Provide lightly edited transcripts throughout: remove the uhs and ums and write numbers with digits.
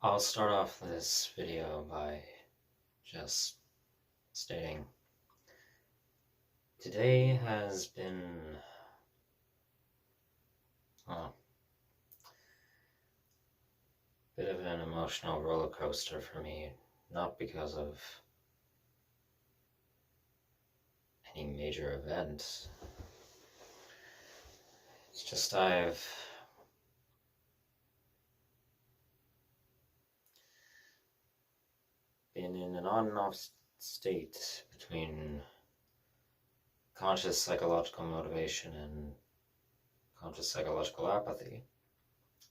I'll start off this video by just stating today has been a bit of an emotional roller coaster for me, not because of any major event. It's just I've been in an on and off state between conscious psychological motivation and conscious psychological apathy,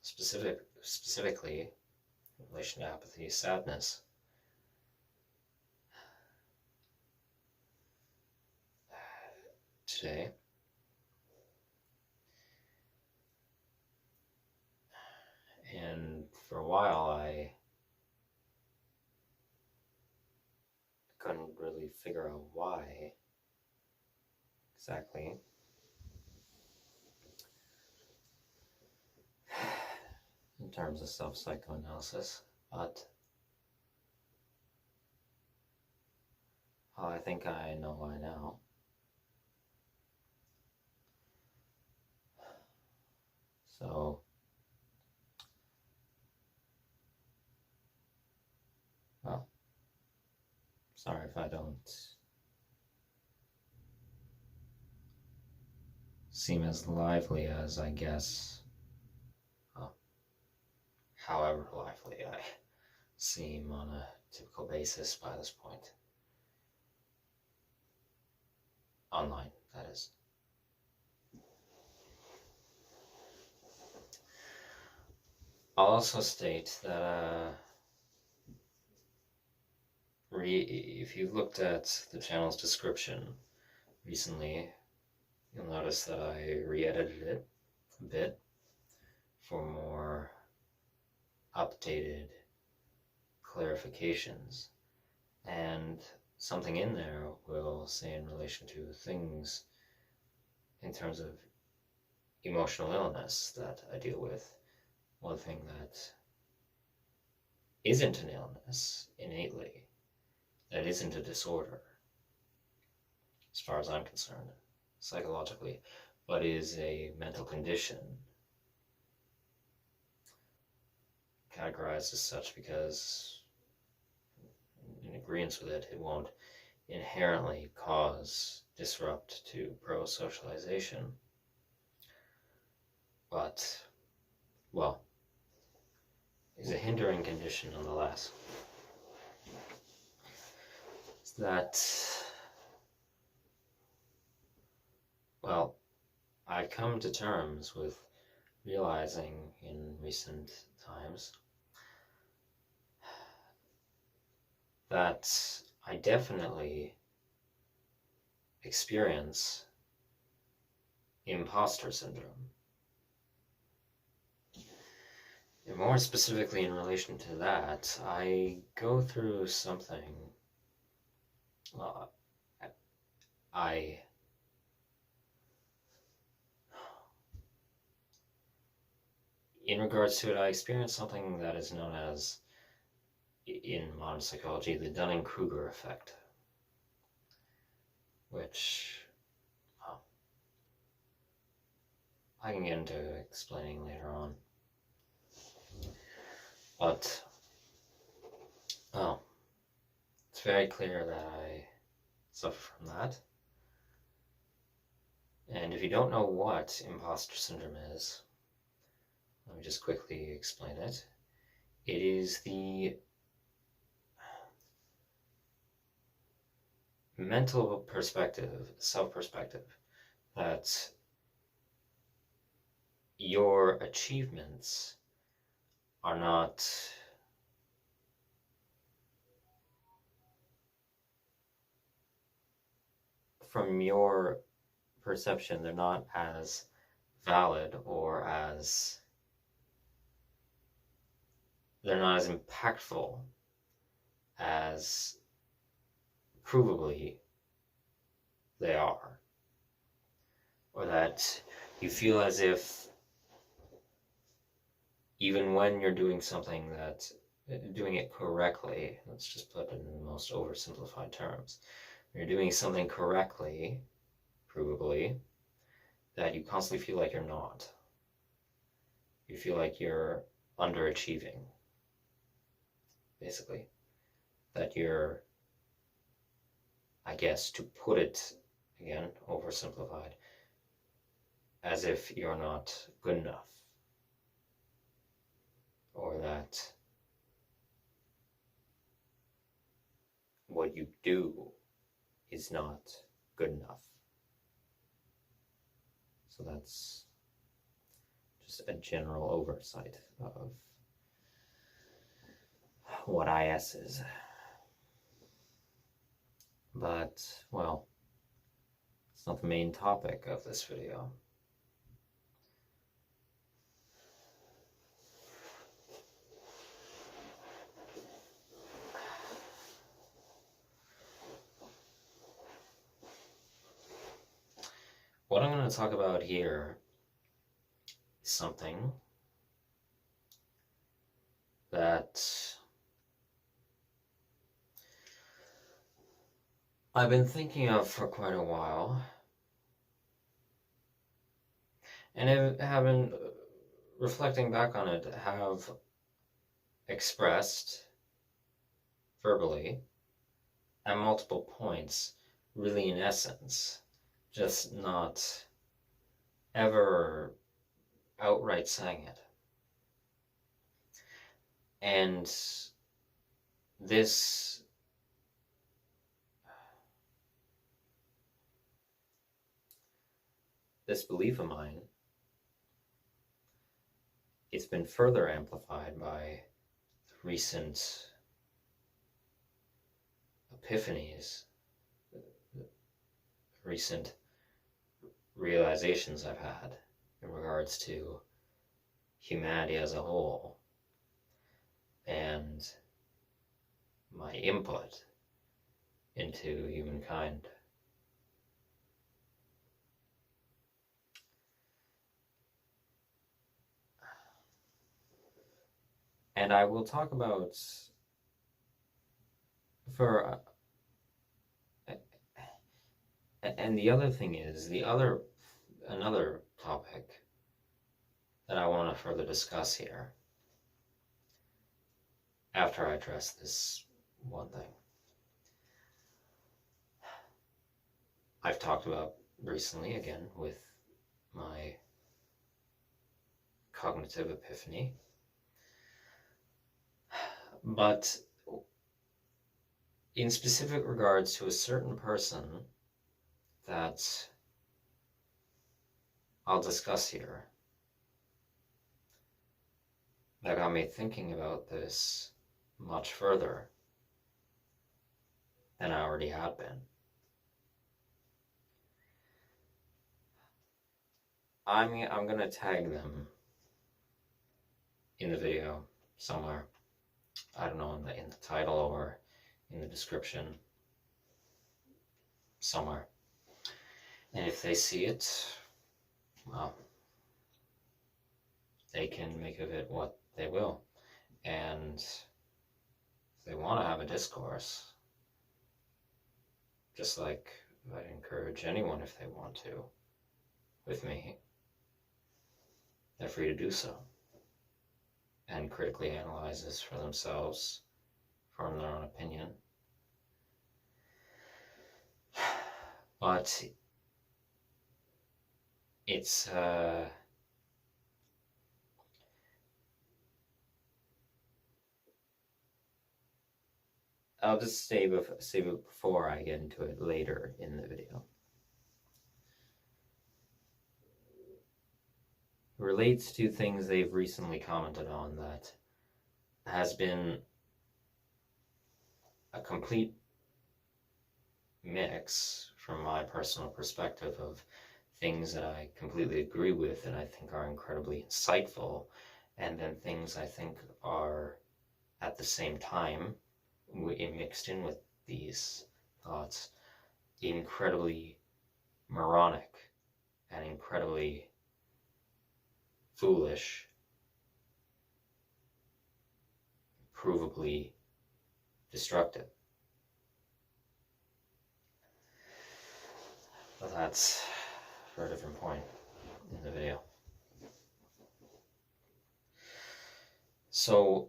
specifically in relation to apathy, sadness. Today, and for a while I couldn't really figure out why exactly. In terms of self-psychoanalysis, but I think I know why now. So, well, sorry if I don't seem as lively as I guess, well, however lively I seem on a typical basis by this point. Online, that is. I'll also state that if you've looked at the channel's description recently, you'll notice that I re-edited it a bit for more updated clarifications, and something in there will say in relation to things in terms of emotional illness that I deal with. One thing that isn't an illness innately, that isn't a disorder as far as I'm concerned psychologically, but is a mental condition categorized as such because, in agreement with it, it won't inherently disrupt to pro-socialization, but, well, is a hindering condition nonetheless. It's that, well, I've come to terms with realizing in recent times that I definitely experience imposter syndrome. And more specifically in relation to that, I go through something, well, in regards to it, I experience something that is known as, in modern psychology, the Dunning-Kruger effect, which, well, I can get into explaining later on. But, well, it's very clear that I suffer from that. And if you don't know what imposter syndrome is, let me just quickly explain it. It is the mental perspective, self-perspective, that your achievements are not from your perception, they're not as valid or they're not as impactful as provably they are, or that you feel as if even when you're doing something that doing it correctly, let's just put it in the most oversimplified terms. When you're doing something correctly, provably, that you constantly feel like you're not. You feel like you're underachieving, basically. That you're, I guess, to put it, again, oversimplified, as if you're not good enough. Or that what you do is not good enough. So that's just a general oversight of what IS is. But, well, it's not the main topic of this video. What I'm going to talk about here is something that I've been thinking of for quite a while, and I have been reflecting back on it, have expressed verbally at multiple points, really in essence, just not ever outright saying it. And this belief of mine, it's been further amplified by the recent epiphanies, recent realizations I've had in regards to humanity as a whole and my input into humankind. And I will talk about and the other thing is, another topic that I want to further discuss here after I address this one thing. I've talked about recently, again, with my cognitive epiphany, but in specific regards to a certain person that I'll discuss here, that got me thinking about this much further than I already had been. I'm gonna tag them in the video somewhere. I don't know, in the title or in the description somewhere. And if they see it, well, they can make of it what they will. And if they want to have a discourse, just like I'd encourage anyone, if they want to, with me, they're free to do so. And critically analyze this for themselves, form their own opinion. But it's I'll just save it before I get into it later in the video. It relates to things they've recently commented on that has been a complete mix from my personal perspective of things that I completely agree with and I think are incredibly insightful, and then things I think are at the same time, mixed in with these thoughts, incredibly moronic and incredibly foolish, provably destructive. But that's for a different point in the video. So,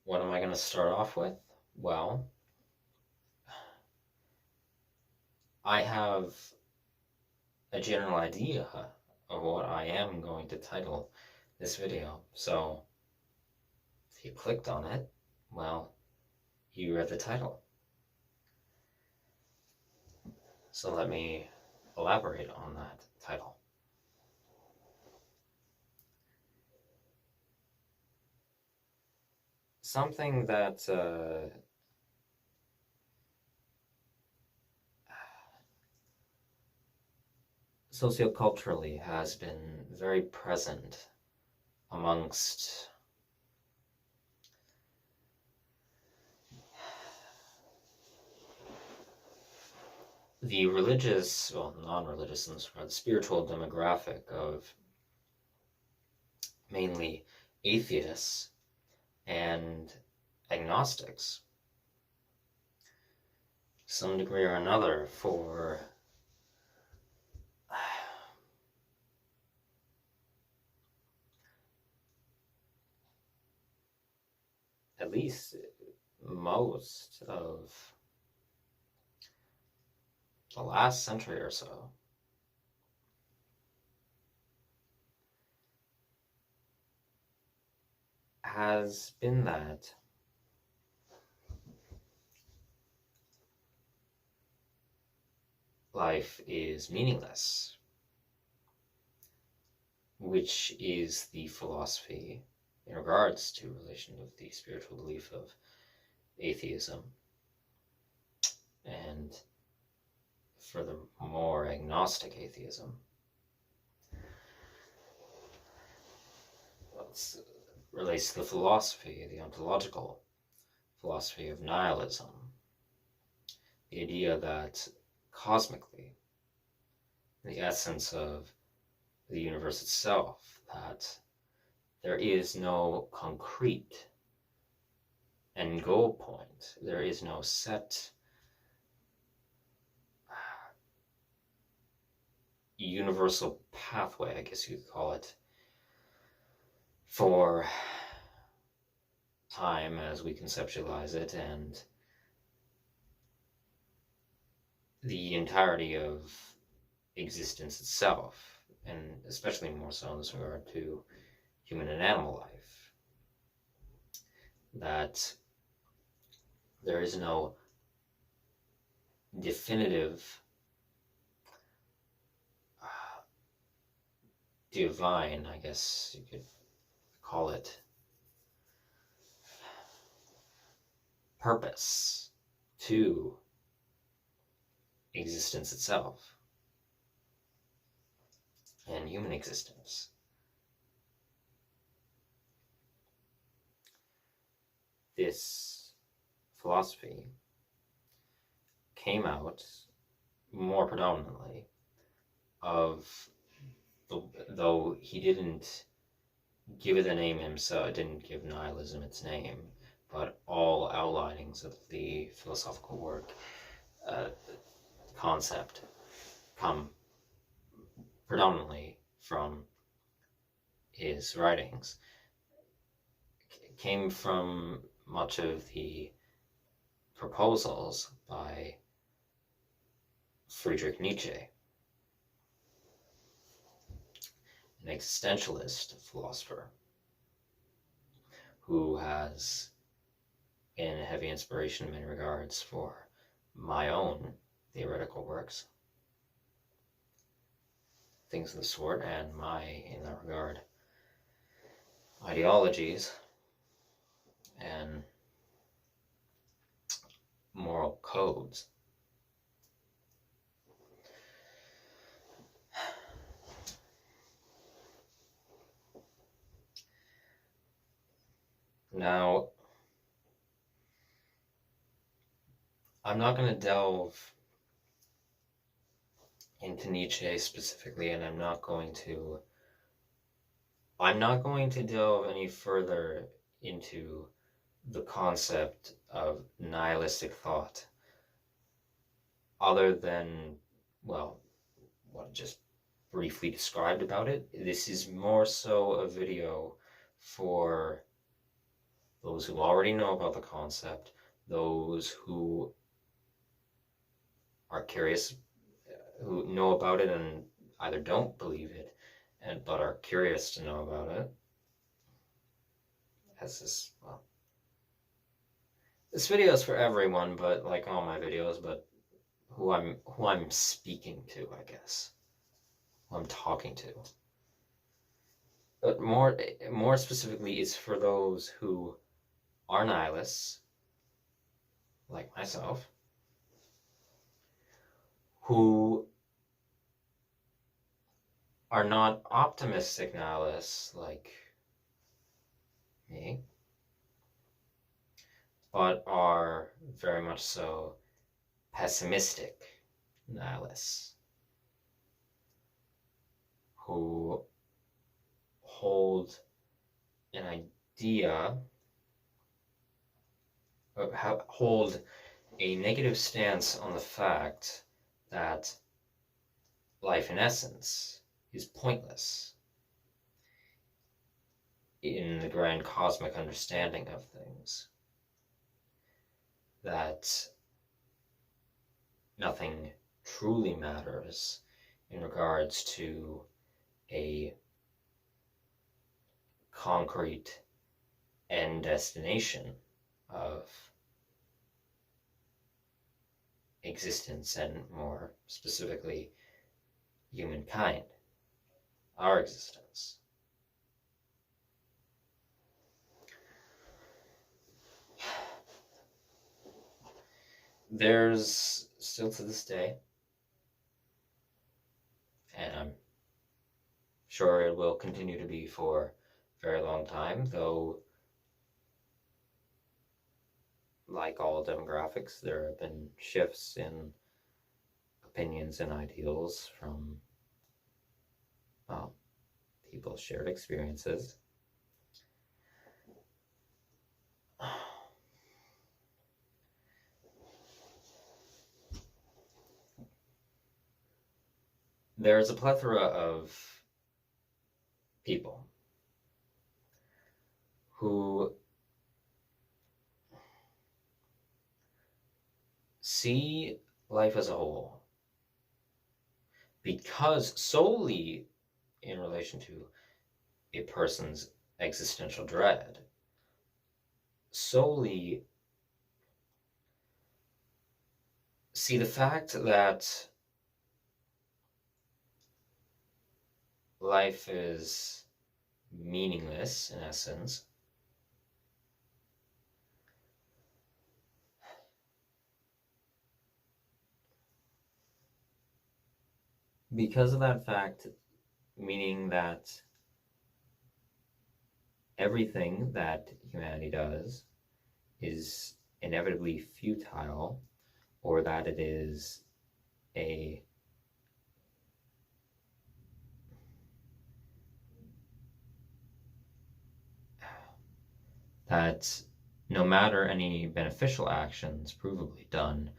what am I going to start off with? Well, I have a general idea of what I am going to title this video. So, if you clicked on it, well, you read the title. So let me elaborate on that title. Something that socioculturally has been very present amongst the religious, well, non-religious in this regard, spiritual demographic of mainly atheists and agnostics, some degree or another, for at least most of the last century or so. Has been that life is meaningless, which is the philosophy in regards to relation of the spiritual belief of atheism, and furthermore agnostic atheism. It relates to the philosophy, the ontological philosophy of nihilism, the idea that cosmically, the essence of the universe itself, that there is no concrete end goal point, there is no set universal pathway, I guess you could call it, for time as we conceptualize it, and the entirety of existence itself, and especially more so in this regard to human and animal life, that there is no definitive divine, I guess you could call it, purpose to existence itself and human existence. This philosophy came out more predominantly of, though he didn't give it a name himself, didn't give nihilism its name, but all outlinings of the philosophical work concept come predominantly from his writings, came from much of the proposals by Friedrich Nietzsche, an existentialist philosopher who has been a heavy inspiration in many regards for my own theoretical works, things of the sort, and my, in that regard, ideologies and moral codes. Now, I'm not going to delve into Nietzsche specifically, and I'm not going to delve any further into the concept of nihilistic thought other than, well, what I just briefly described about it. This is more so a video for those who already know about the concept, those who are curious, who know about it and either don't believe it, but are curious to know about it. As this, well, this video is for everyone, but like all my videos, but who I'm speaking to, I guess, who I'm talking to. But more specifically, it's for those who are nihilists, like myself, who are not optimistic nihilists like me, but are very much so pessimistic nihilists who hold an idea, hold a negative stance on the fact that life in essence is pointless in the grand cosmic understanding of things, that nothing truly matters in regards to a concrete end destination of existence, and more specifically, humankind, our existence. There's still to this day, and I'm sure it will continue to be for a very long time, though like all demographics, there have been shifts in opinions and ideals from, well, people's shared experiences. There's a plethora of people who see life as a whole because solely in relation to a person's existential dread, solely see the fact that life is meaningless in essence because of that fact, meaning that everything that humanity does is inevitably futile, or that it is that no matter any beneficial actions provably done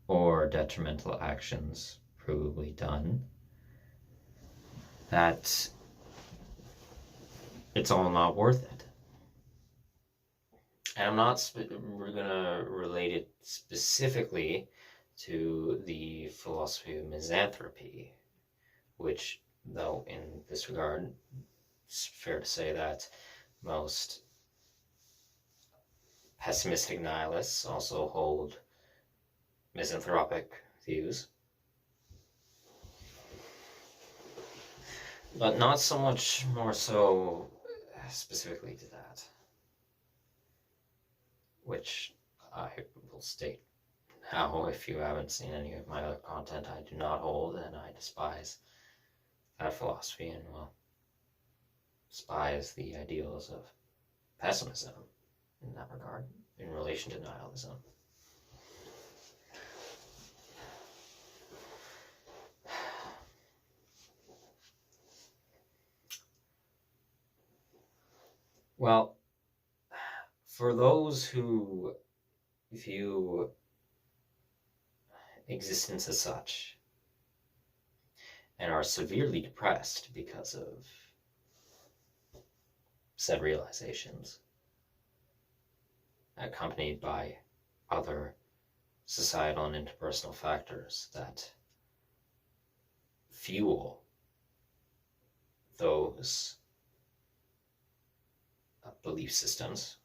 or detrimental actions provably done, that it's all not worth it. And I'm not we're gonna relate it specifically to the philosophy of misanthropy, which, though in this regard, it's fair to say that most pessimistic nihilists also hold misanthropic views. But not so much more so specifically to that, which I will state now, if you haven't seen any of my other content, I do not hold, and I despise that philosophy, and, well, despise the ideals of pessimism in that regard, in relation to nihilism. Well, for those who view existence as such and are severely depressed because of said realizations, accompanied by other societal and interpersonal factors that fuel those belief systems.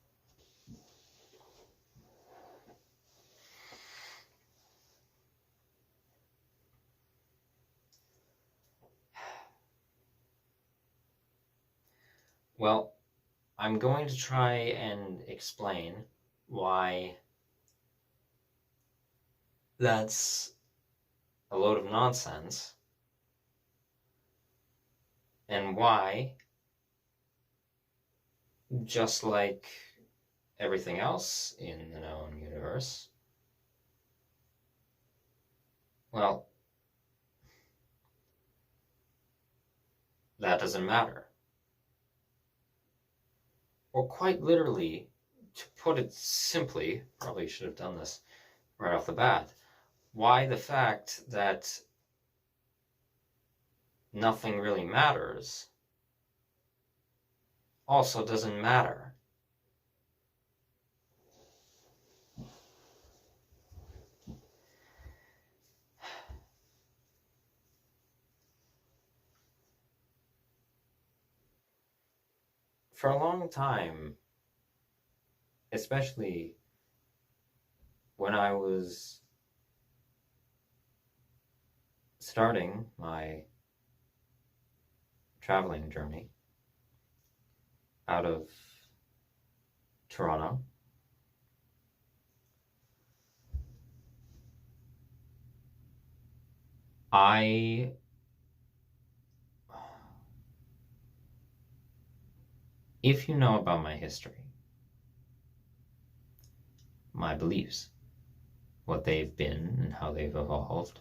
Well, I'm going to try and explain why that's a load of nonsense, and why, just like everything else in the known universe, well, that doesn't matter. Or quite literally, to put it simply, probably should have done this right off the bat, why the fact that nothing really matters also doesn't matter. For a long time, especially when I was starting my traveling journey out of Toronto, if you know about my history, my beliefs, what they've been and how they've evolved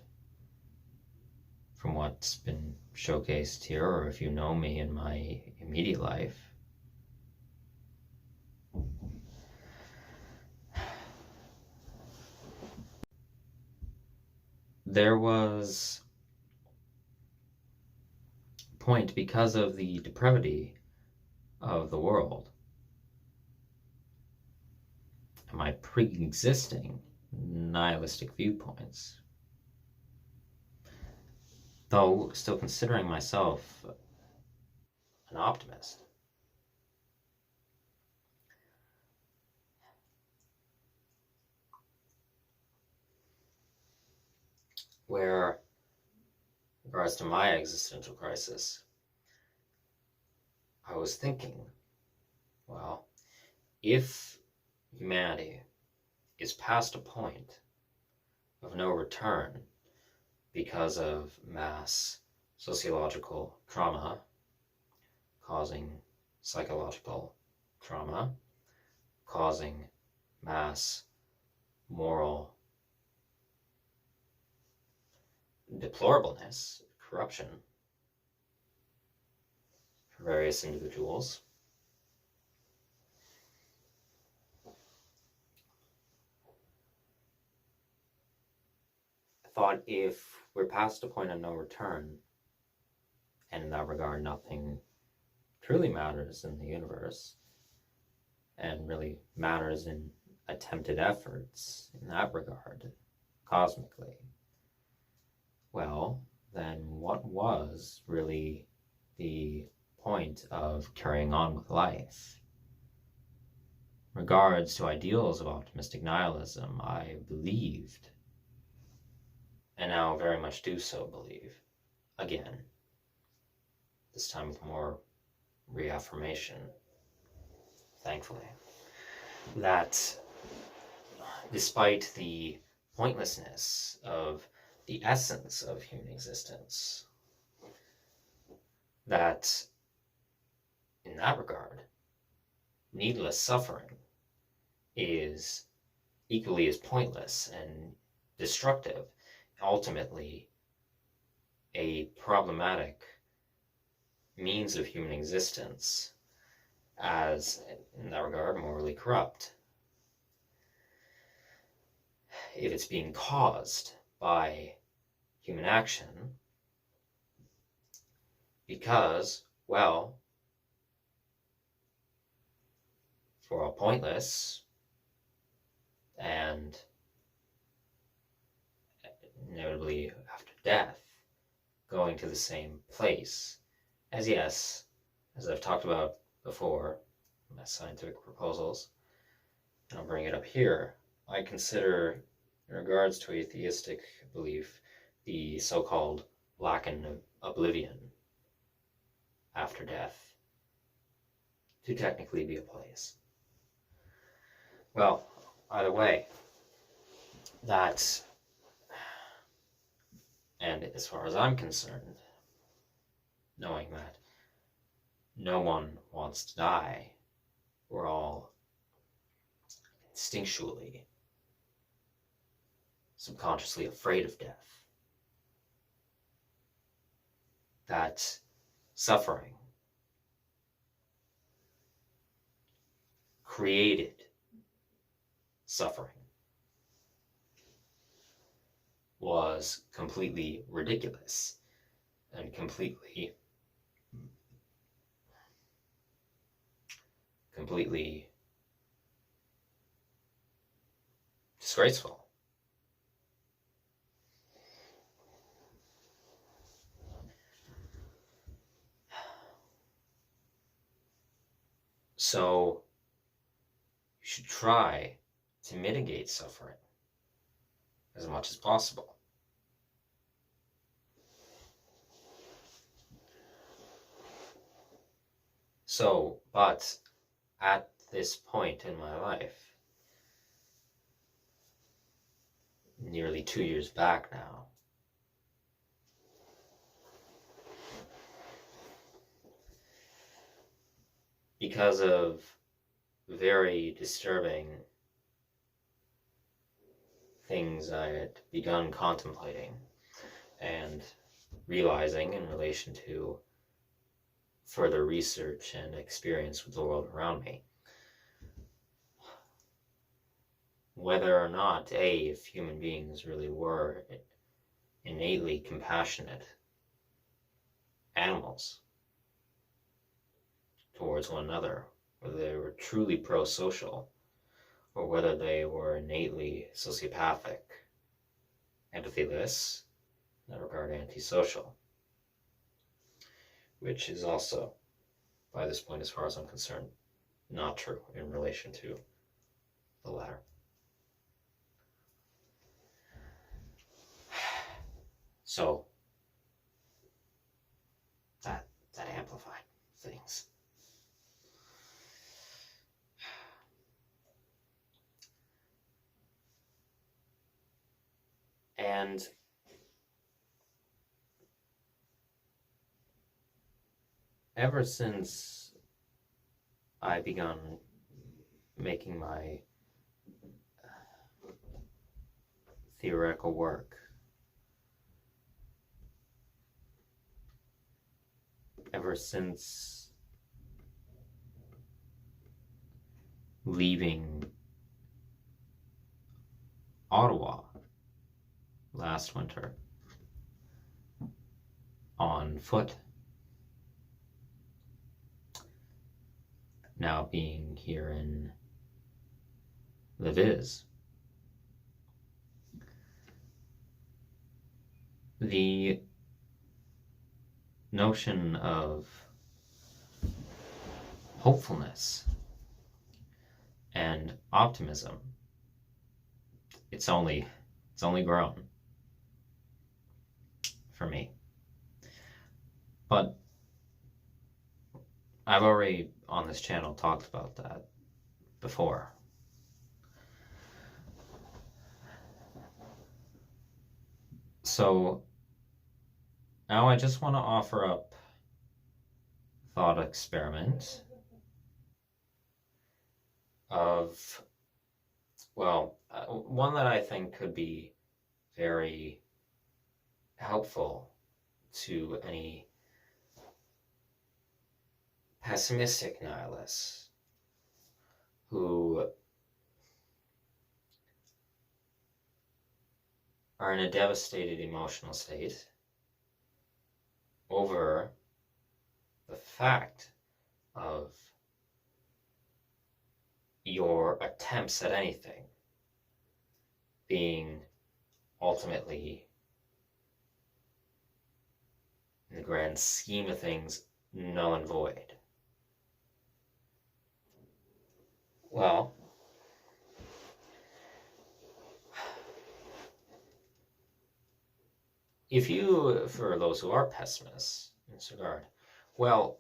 from what's been showcased here, or if you know me in my immediate life, there was a point, because of the depravity of the world and my pre-existing nihilistic viewpoints, though still considering myself an optimist, where, in regards to my existential crisis, I was thinking, well, if humanity is past a point of no return because of mass sociological trauma causing psychological trauma, causing mass moral deplorableness, corruption for various individuals, I thought, if we're past a point of no return, and in that regard nothing truly matters in the universe, and really matters in attempted efforts in that regard, cosmically, well, then what was really the point of carrying on with life? In regards to ideals of optimistic nihilism, I believed, and now very much do so believe, again, this time with more reaffirmation, thankfully, that despite the pointlessness of the essence of human existence, that in that regard, needless suffering is equally as pointless and destructive, ultimately a problematic means of human existence, as, in that regard, morally corrupt. If it's being caused by human action, because, well, we're all pointless, and inevitably after death, going to the same place, as yes, as I've talked about before, my scientific proposals, and I'll bring it up here, I consider, in regards to atheistic belief, the so-called blackened oblivion after death to technically be a place. Well, either way, that, and as far as I'm concerned, knowing that no one wants to die, we're all instinctually, subconsciously afraid of death. That suffering created suffering was completely ridiculous and completely disgraceful. So you should try to mitigate suffering as much as possible. So, but at this point in my life, nearly 2 years back now, because of very disturbing things I had begun contemplating and realizing in relation to further research and experience with the world around me, whether or not, if human beings really were innately compassionate animals towards one another, whether they were truly pro-social, or whether they were innately sociopathic, empathyless, in that regard antisocial, which is also, by this point, as far as I'm concerned, not true in relation to the latter. So that amplified things. And ever since I begun making my theoretical work, ever since leaving Ottawa last winter on foot, now being here in Lévis, the notion of hopefulness and optimism, it's only grown for me. But I've already on this channel talked about that before. So now I just want to offer up a thought experiment of, well, one that I think could be very helpful to any pessimistic nihilists who are in a devastated emotional state over the fact of your attempts at anything being ultimately, in the grand scheme of things, null and void. Well, for those who are pessimists in this regard, well,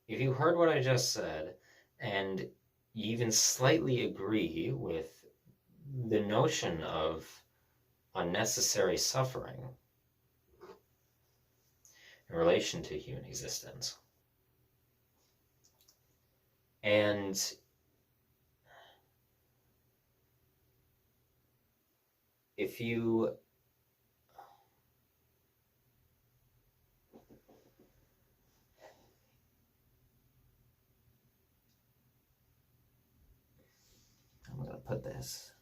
if you heard what I just said, and you even slightly agree with the notion of unnecessary suffering in relation to human existence, and if you I'm going to put this.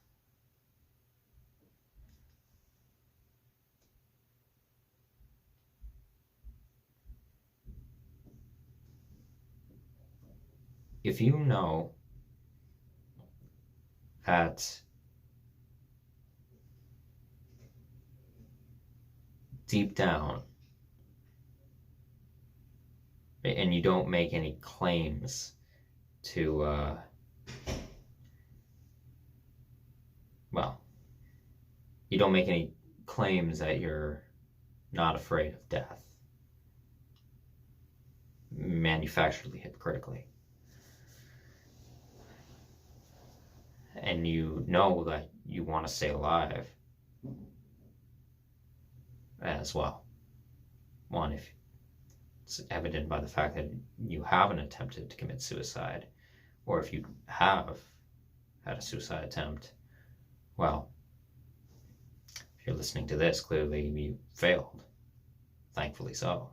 If you know that deep down, and you don't make any claims to, well, you don't make any claims that you're not afraid of death, manufacturedly, hypocritically. And you know that you want to stay alive as well. One, if it's evident by the fact that you haven't attempted to commit suicide, or if you have had a suicide attempt, well, if you're listening to this, clearly you failed. Thankfully so.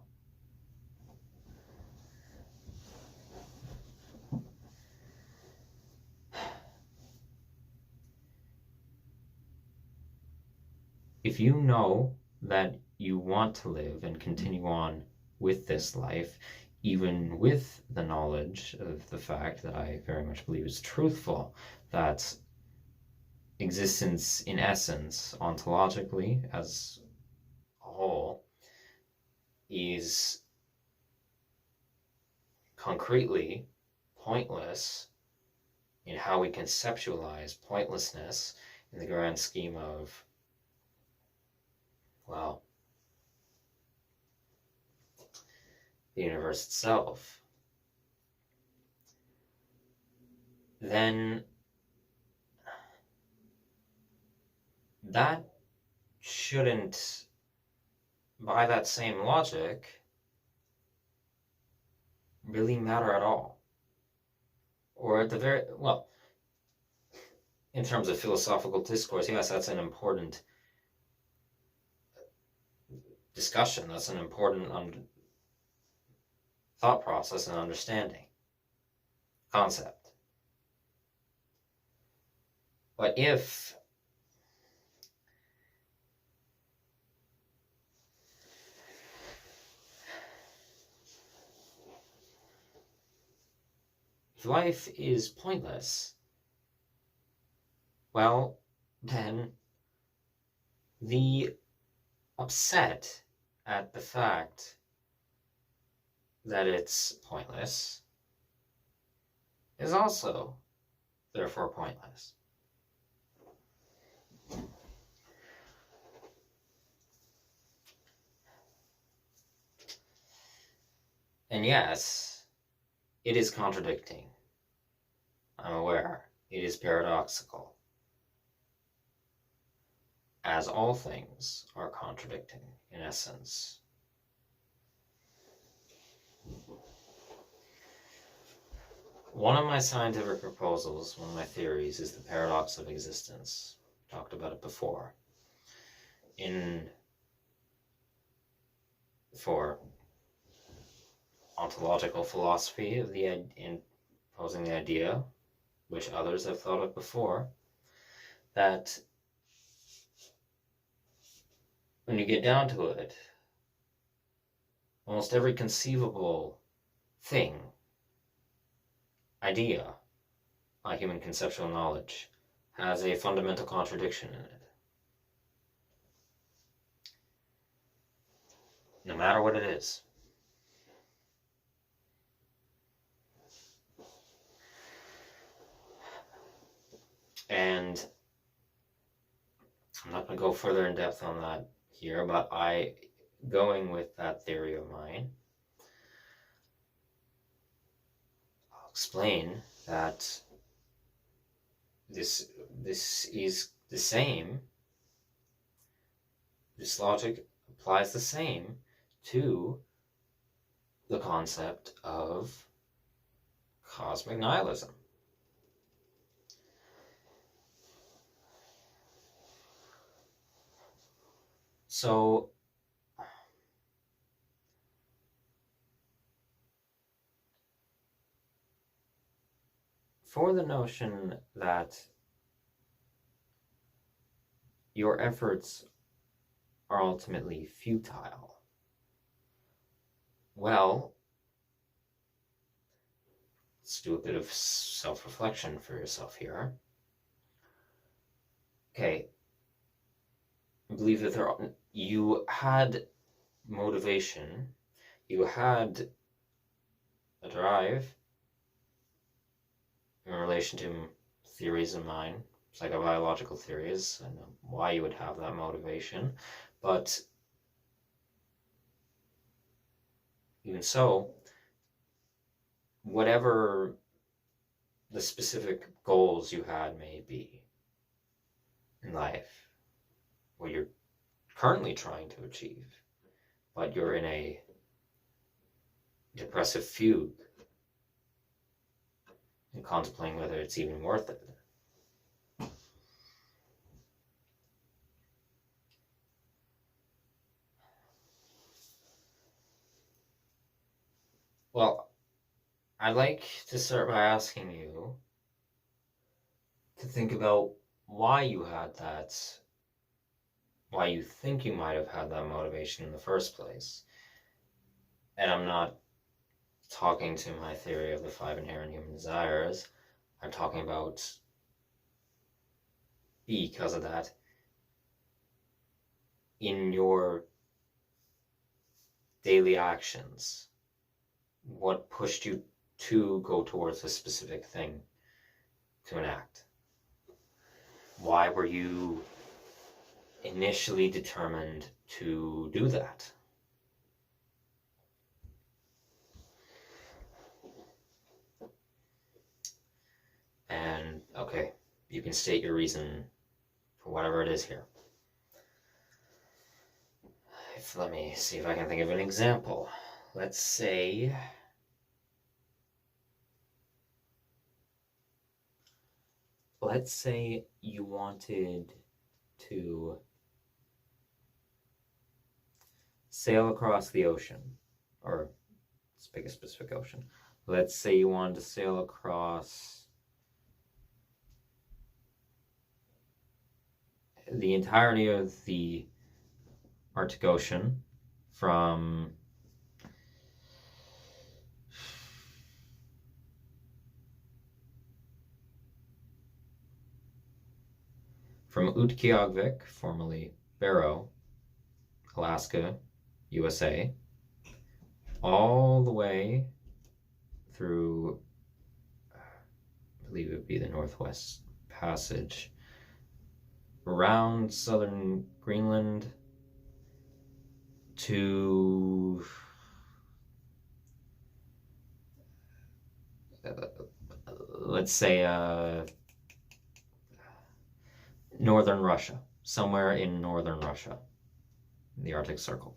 If you know that you want to live and continue on with this life, even with the knowledge of the fact that I very much believe is truthful, that existence in essence, ontologically, as a whole, is concretely pointless in how we conceptualize pointlessness in the grand scheme of, well, the universe itself, then that shouldn't, by that same logic, really matter at all. Or at the very, well, in terms of philosophical discourse, yes, that's an important discussion. That's an important thought process and understanding, concept. But if life is pointless, well, then the upset at the fact that it's pointless is also therefore pointless. And yes, it is contradicting. I'm aware. It is paradoxical. As all things are contradicting in essence. One of my scientific proposals, one of my theories, is the paradox of existence. We talked about it before. For ontological philosophy of in posing the idea, which others have thought of before, that when you get down to it, almost every conceivable thing, idea, human conceptual knowledge, has a fundamental contradiction in it. No matter what it is. And I'm not going to go further in depth on that here, but going with that theory of mine, I'll explain that this is the same. This logic applies the same to the concept of cosmic nihilism. So, for the notion that your efforts are ultimately futile, well, let's do a bit of self-reflection for yourself here. Okay, I believe that you had motivation, you had a drive in relation to theories of mine, psychobiological theories, and why you would have that motivation, but even so, whatever the specific goals you had may be in life, what you're currently trying to achieve, but you're in a depressive fugue and contemplating whether it's even worth it. Well, I'd like to start by asking you to think about why you think you might have had that motivation in the first place. And I'm not talking to my theory of the 5 inherent human desires. I'm talking about because of that in your daily actions. What pushed you to go towards a specific thing to enact? Why were you initially determined to do that? And okay, you can state your reason for whatever it is here. Let me see if I can think of an example. Let's say you wanted to sail across the ocean, or let's pick a specific ocean. Let's say you wanted to sail across the entirety of the Arctic Ocean from Utqiagvik, formerly Barrow, Alaska, USA, all the way through, I believe it would be the Northwest Passage, around southern Greenland to let's say northern Russia, somewhere in northern Russia, the Arctic Circle.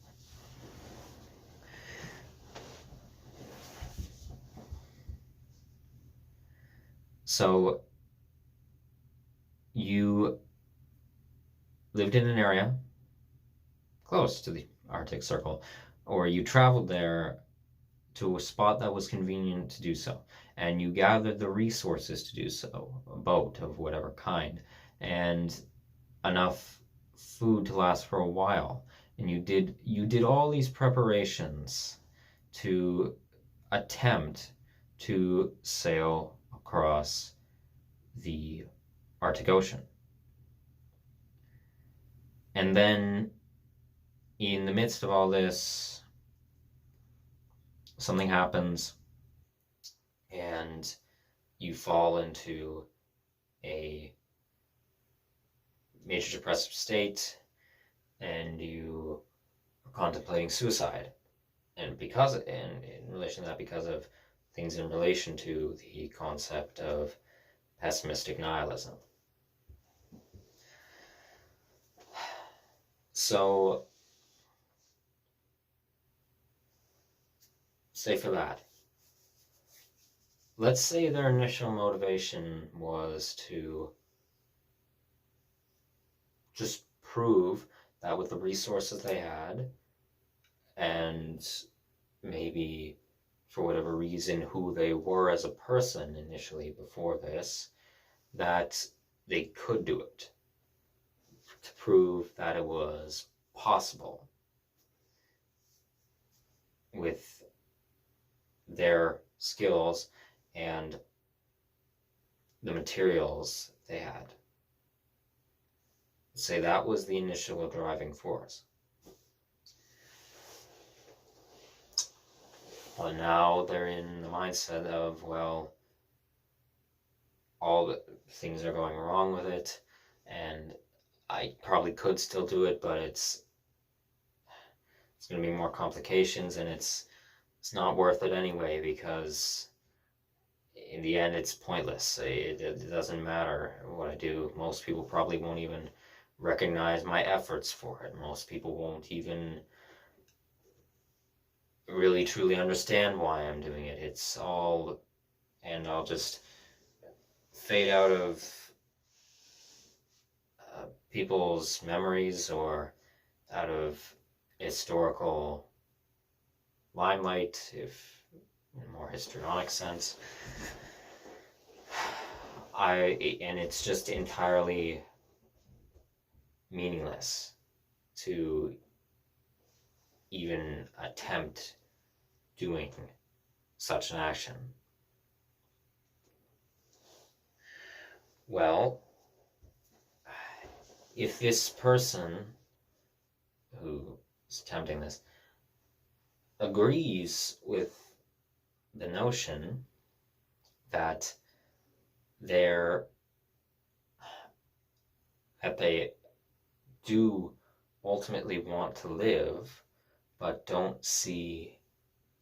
So you lived in an area close to the Arctic Circle, or you traveled there to a spot that was convenient to do so, and you gathered the resources to do so, a boat of whatever kind, and enough food to last for a while, and you did all these preparations to attempt to sail across the Arctic Ocean. And then in the midst of all this, something happens and you fall into a major depressive state and you are contemplating suicide. And in relation to that, because of things in relation to the concept of pessimistic nihilism. So, say for that, let's say their initial motivation was to just prove that with the resources they had, and maybe for whatever reason who they were as a person initially before this, that they could do it, to prove that it was possible with their skills and the materials they had. Say that was the initial driving force. But now they're in the mindset of, well, all the things are going wrong with it, and I probably could still do it, but it's going to be more complications, and it's not worth it anyway, because in the end it's pointless. It doesn't matter what I do. Most people probably won't even recognize my efforts for it. Most people won't even really truly understand why I'm doing it. It's all, and I'll just fade out of people's memories or out of historical limelight, if in a more histrionic sense. And it's just entirely meaningless to even attempt doing such an action. Well, if this person who is attempting this agrees with the notion that they do ultimately want to live, but don't see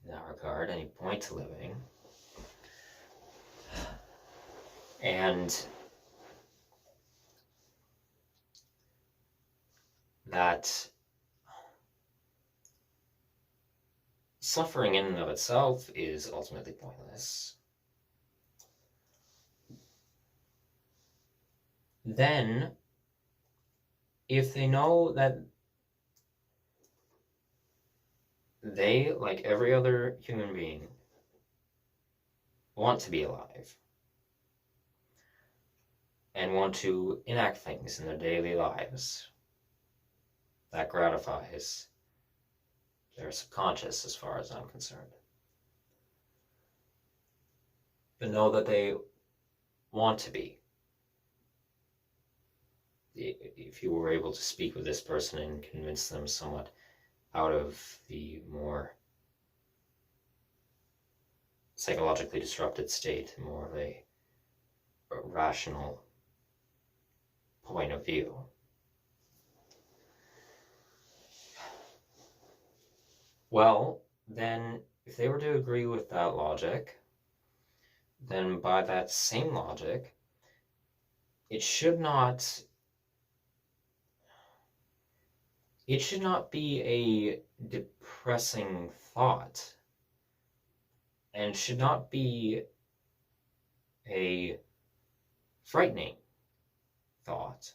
in that regard any point to living, and that suffering in and of itself is ultimately pointless, then if they know that they, like every other human being, want to be alive and want to enact things in their daily lives that gratifies their subconscious, as far as I'm concerned, but know that they want to be. If you were able to speak with this person and convince them somewhat out of the more psychologically disrupted state, more of a rational point of view. Well, then, if they were to agree with that logic, then by that same logic, it should not be a depressing thought, and should not be a frightening thought,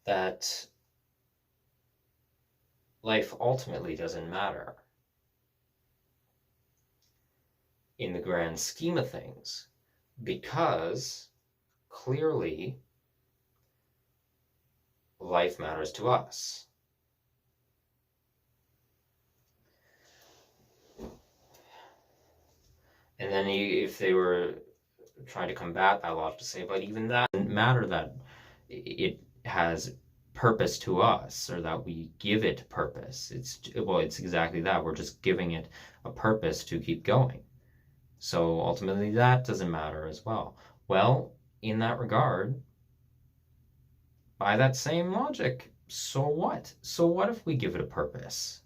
that life ultimately doesn't matter. in the grand scheme of things, because clearly life matters to us. And then if they were trying to combat that logic to say, but even that doesn't matter, that it has purpose to us, or that we give it purpose. It's exactly that. We're just giving it a purpose to keep going. So ultimately that doesn't matter as well. Well, in that regard, by that same logic, so what? So what if we give it a purpose?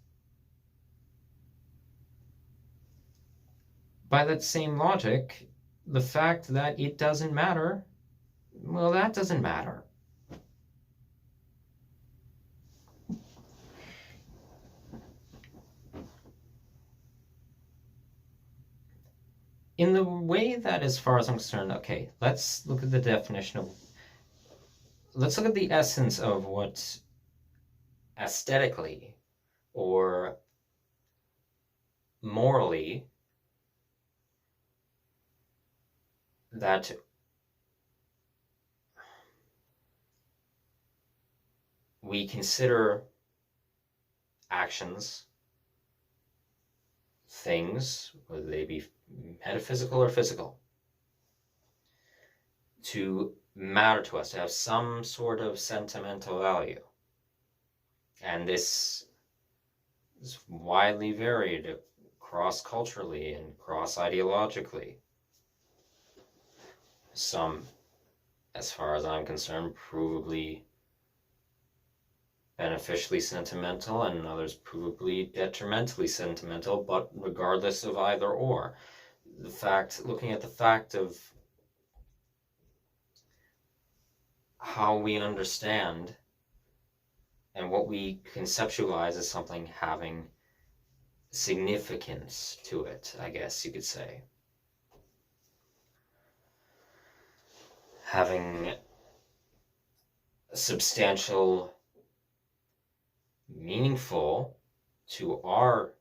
By that same logic, the fact that it doesn't matter, well, that doesn't matter. In the way that, as far as I'm concerned, okay, let's look at the definition of, let's look at the essence of what aesthetically or morally that we consider actions, things, whether they be metaphysical or physical, to matter to us, to have some sort of sentimental value. And this is widely varied cross-culturally and cross-ideologically. Some, as far as I'm concerned, provably beneficially sentimental, and others provably detrimentally sentimental, but regardless of either or, looking at the fact of how we understand and what we conceptualize as something having significance to it, I guess you could say. Having a substantial, meaningful to our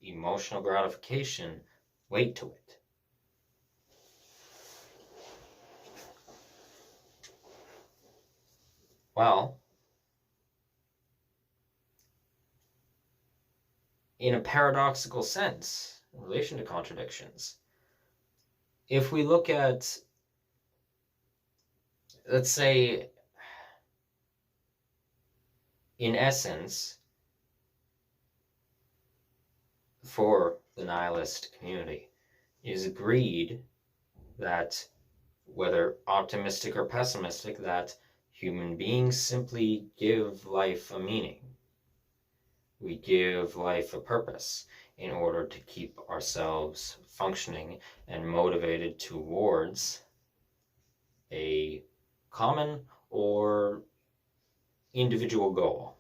emotional gratification weight to it. Well, in a paradoxical sense, in relation to contradictions, if we look at, let's say, in essence, for the nihilist community, it is agreed that, whether optimistic or pessimistic, that human beings simply give life a meaning. We give life a purpose in order to keep ourselves functioning and motivated towards a common or individual goal.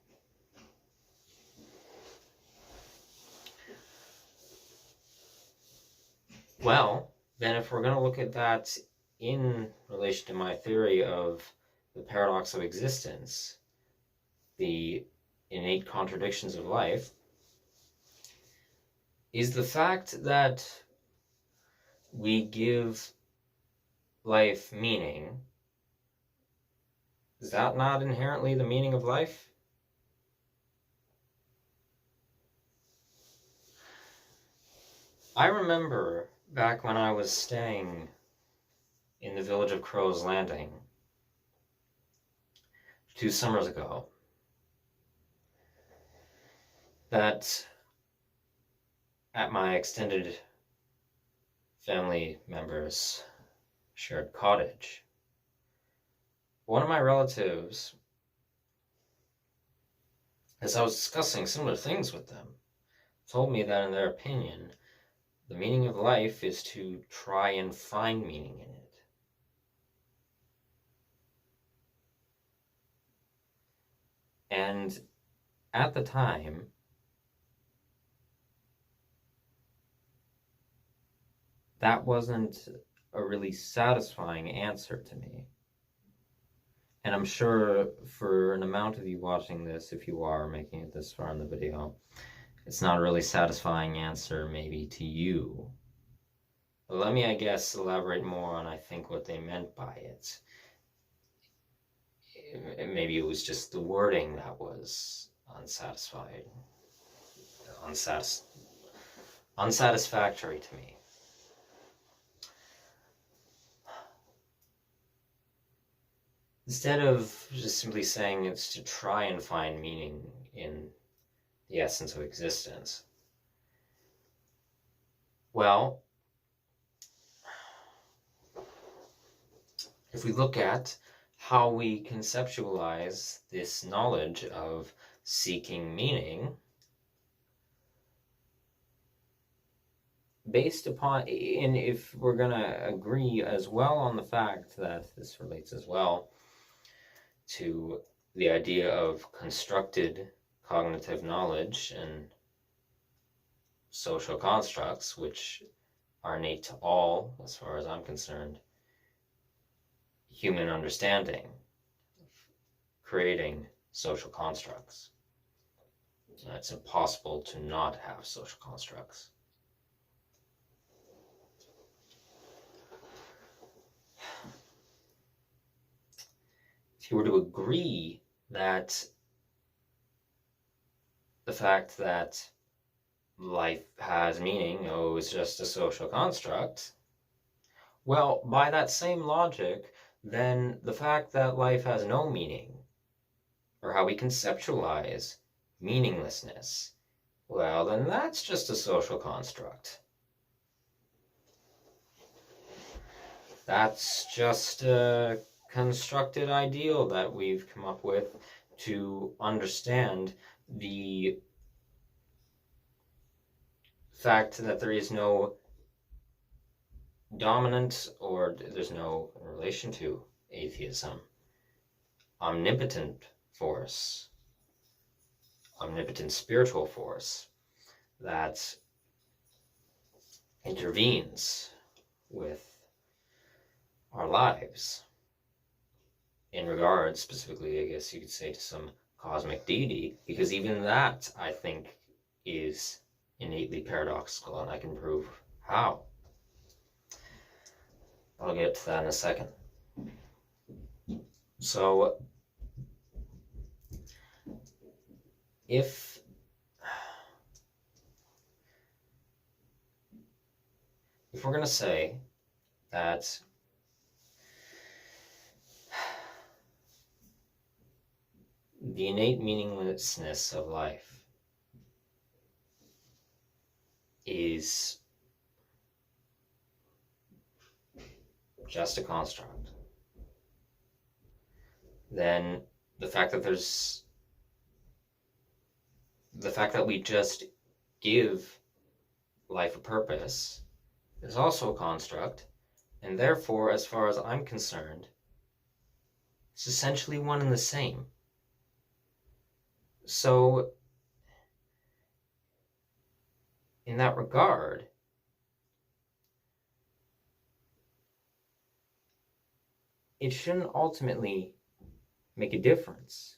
Well, then if we're going to look at that in relation to my theory of the paradox of existence, the innate contradictions of life, is the fact that we give life meaning, is that not inherently the meaning of life? I remember back when I was staying in the village of Crow's Landing 2 summers ago, that at my extended family members' shared cottage, one of my relatives, as I was discussing similar things with them, told me that in their opinion, the meaning of life is to try and find meaning in it. And at the time, that wasn't a really satisfying answer to me. And I'm sure for an amount of you watching this, if you are making it this far in the video, it's not a really satisfying answer maybe to you. But let me, I guess, elaborate more on, I think, what they meant by it. Maybe it was just the wording that was unsatisfactory to me. Instead of just simply saying it's to try and find meaning in the essence of existence, well, if we look at how we conceptualize this knowledge of seeking meaning, based upon, and if we're going to agree as well on the fact that this relates as well to the idea of constructed cognitive knowledge and social constructs, which are innate to all, as far as I'm concerned, human understanding, creating social constructs. It's impossible to not have social constructs. If you were to agree that the fact that life has meaning, is just a social construct, well, by that same logic, then the fact that life has no meaning, or how we conceptualize meaninglessness, well, then that's just a social construct. That's just a constructed ideal that we've come up with to understand the fact that there is no dominant, or there's no, in relation to atheism, omnipotent force, omnipotent spiritual force that intervenes with our lives in regard specifically, I guess you could say, to some cosmic deity, because even that, I think, is innately paradoxical, and I can prove how. I'll get to that in a second. So, if we're going to say that the innate meaninglessness of life is just a construct, then the fact that we just give life a purpose is also a construct, and therefore, as far as I'm concerned, it's essentially one and the same. So, in that regard, it shouldn't ultimately make a difference,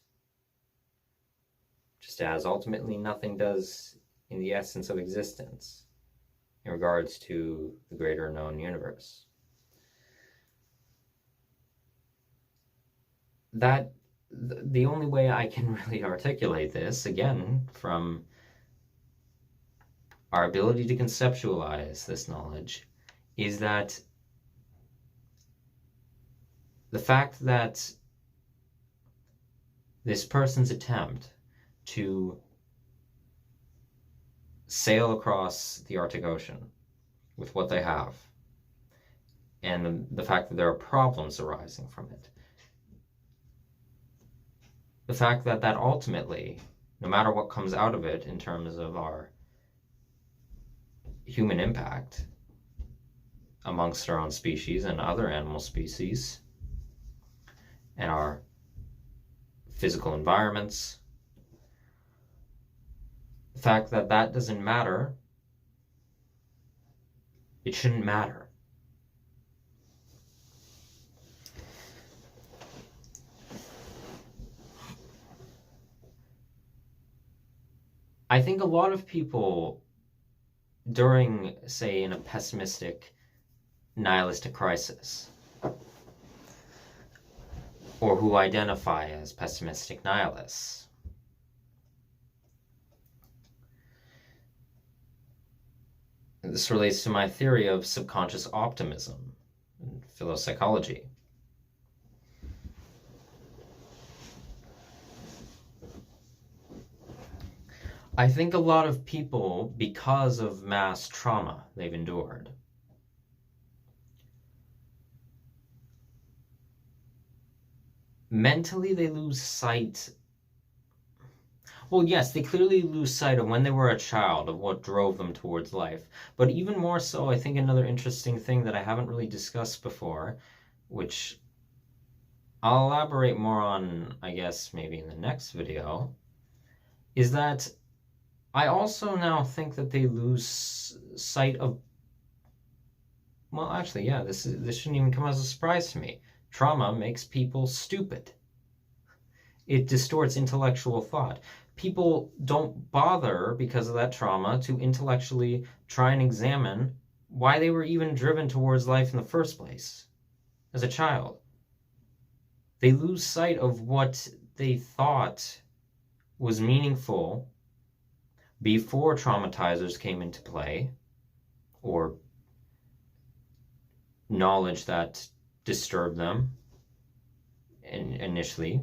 just as ultimately nothing does in the essence of existence in regards to the greater known universe. That the only way I can really articulate this, again, from our ability to conceptualize this knowledge, is that the fact that this person's attempt to sail across the Arctic Ocean with what they have, and the fact that there are problems arising from it, the fact that ultimately, no matter what comes out of it in terms of our human impact amongst our own species and other animal species, and our physical environments, the fact that doesn't matter, it shouldn't matter. I think a lot of people during, say, in a pessimistic nihilistic crisis, or who identify as pessimistic nihilists. This relates to my theory of subconscious optimism in philopsychology. I think a lot of people, because of mass trauma they've endured, mentally they lose sight. Well, yes, they clearly lose sight of when they were a child of what drove them towards life. But even more so, I think another interesting thing that I haven't really discussed before, which I'll elaborate more on, I guess, maybe in the next video, is that I also now think that they lose sight of, well, actually, yeah, this shouldn't even come as a surprise to me. Trauma makes people stupid. It distorts intellectual thought. People don't bother, because of that trauma, to intellectually try and examine why they were even driven towards life in the first place as a child. They lose sight of what they thought was meaningful before traumatizers came into play, or knowledge that disturbed them initially,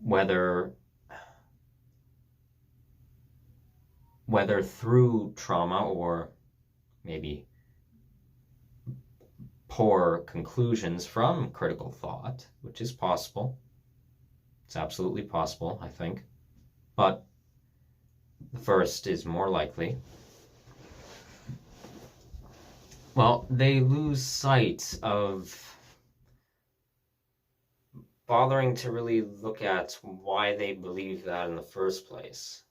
whether through trauma or maybe poor conclusions from critical thought, which is possible. It's absolutely possible, I think. But the first is more likely. Well, they lose sight of bothering to really look at why they believe that in the first place.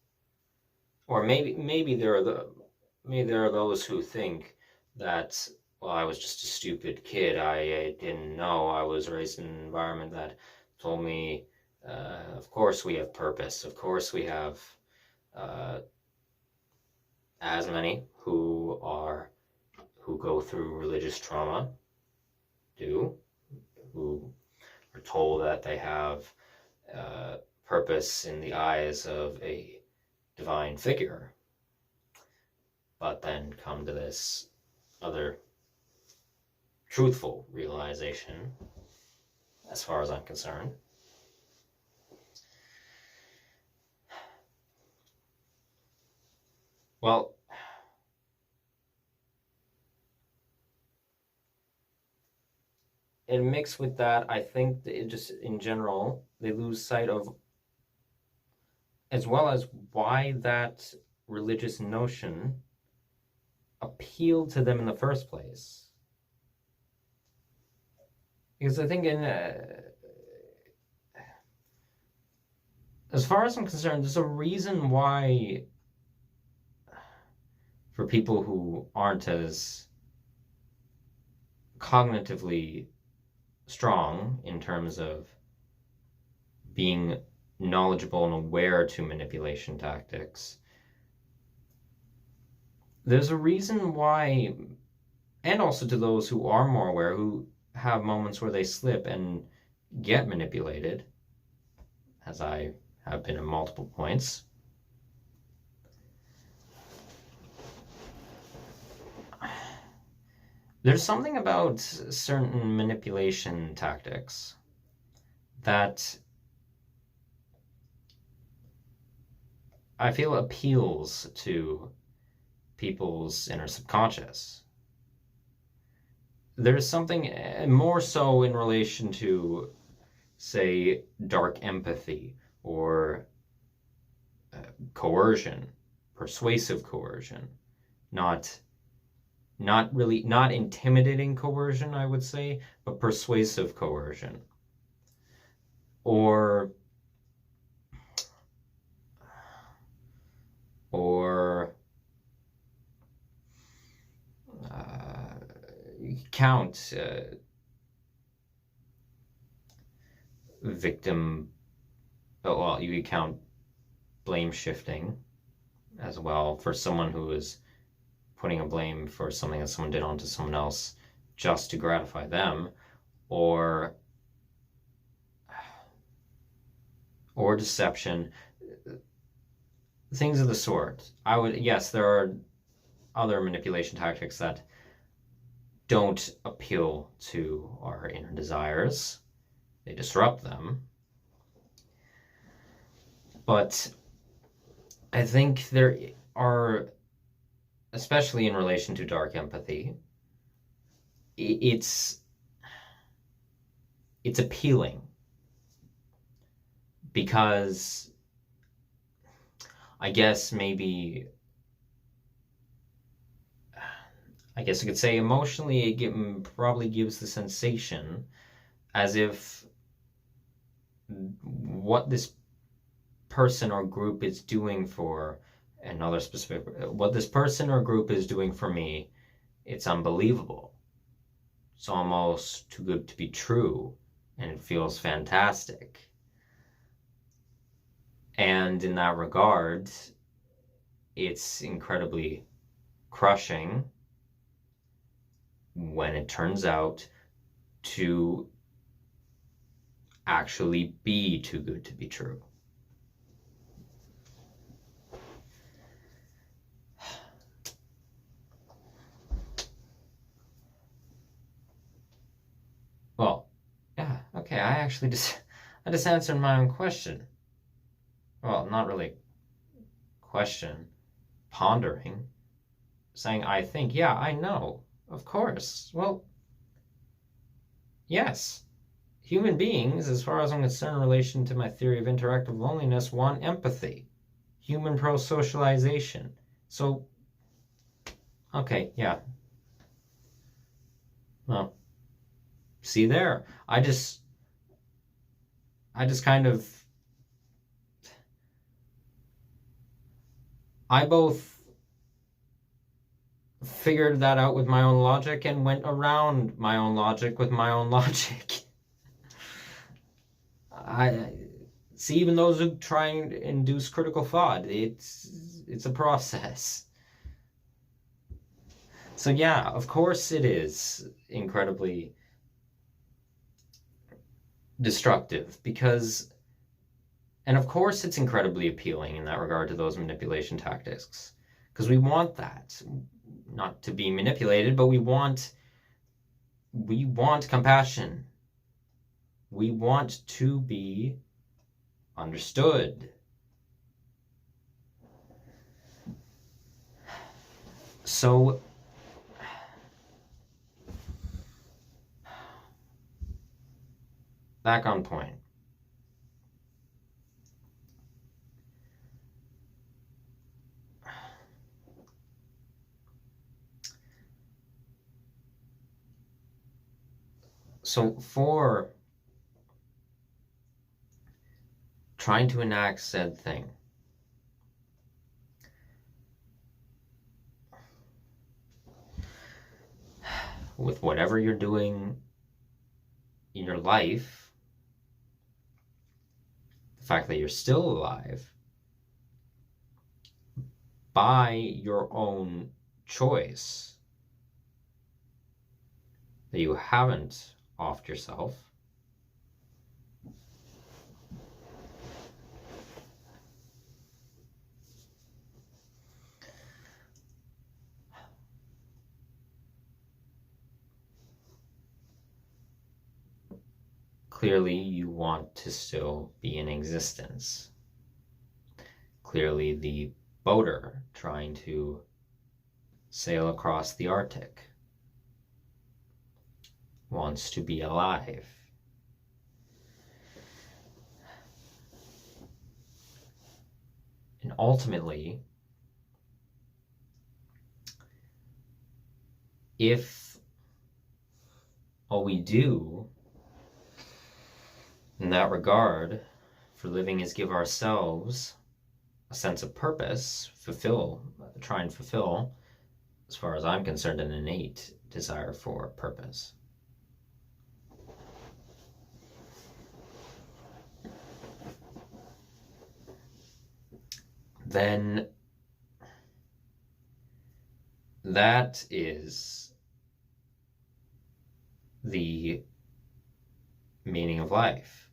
Or maybe there are those who think that, well, I was just a stupid kid. I didn't know. I was raised in an environment that told me, of course we have purpose. Of course we have, as many who go through religious trauma do, who are told that they have purpose in the eyes of a divine figure, but then come to this other truthful realization, as far as I'm concerned. Well, and mixed with that, I think that it just, in general, they lose sight of, as well as why that religious notion appealed to them in the first place. Because I think as far as I'm concerned, there's a reason why, for people who aren't as cognitively strong in terms of being knowledgeable and aware to manipulation tactics, there's a reason why, and also to those who are more aware, who have moments where they slip and get manipulated, as I have been at multiple points. There's something about certain manipulation tactics that I feel appeals to people's inner subconscious. There's something more so in relation to, say, dark empathy or coercion, persuasive coercion, not intimidating coercion, I would say, but persuasive coercion. Or you count victim, well, you count blame shifting as well, for someone who is putting a blame for something that someone did onto someone else, just to gratify them, or deception, things of the sort. Yes, there are other manipulation tactics that don't appeal to our inner desires. They disrupt them. But I think there are, especially in relation to dark empathy, it's appealing because I guess you could say emotionally it probably gives the sensation as if what this person or group is doing for another specific, what this person or group is doing for me, it's unbelievable. It's almost too good to be true, and it feels fantastic. And in that regard, it's incredibly crushing when it turns out to actually be too good to be true. Well, yeah, okay, I just answered my own question. Well, not really question, pondering, saying I think, yeah, I know, of course. Well, yes. Human beings, as far as I'm concerned in relation to my theory of interactive loneliness, want empathy. Human pro-socialization. So, okay, yeah. Well, see there. I just kind of, I both figured that out with my own logic and went around my own logic with my own logic. I see, even those who try and induce critical thought, it's a process. So yeah, of course it is incredibly destructive and of course it's incredibly appealing in that regard to those manipulation tactics, because we want that, not to be manipulated, but we want compassion. We want to be understood. So back on point. So for trying to enact said thing, with whatever you're doing in your life, the fact that you're still alive by your own choice, that you haven't offed yourself, clearly you want to still be in existence. Clearly the boater trying to sail across the Arctic wants to be alive. And ultimately, if all we do in that regard for living is give ourselves a sense of purpose, try and fulfill, as far as I'm concerned, an innate desire for purpose, then that is the meaning of life.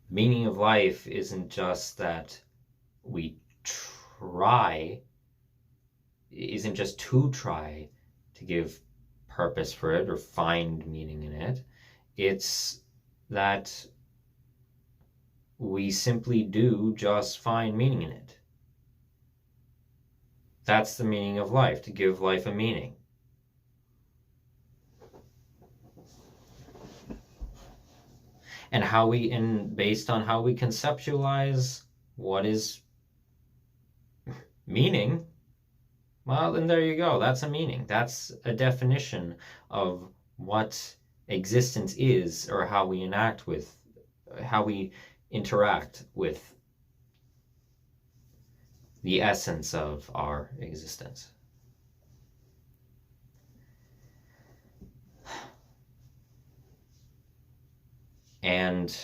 Meaning of life isn't just that we isn't just to try to give purpose for it or find meaning in it. It's that we simply do just find meaning in it. That's the meaning of life, to give life a meaning. And based on how we conceptualize what is meaning, well, then there you go. That's a meaning. That's a definition of what existence is, or how we interact with the essence of our existence. And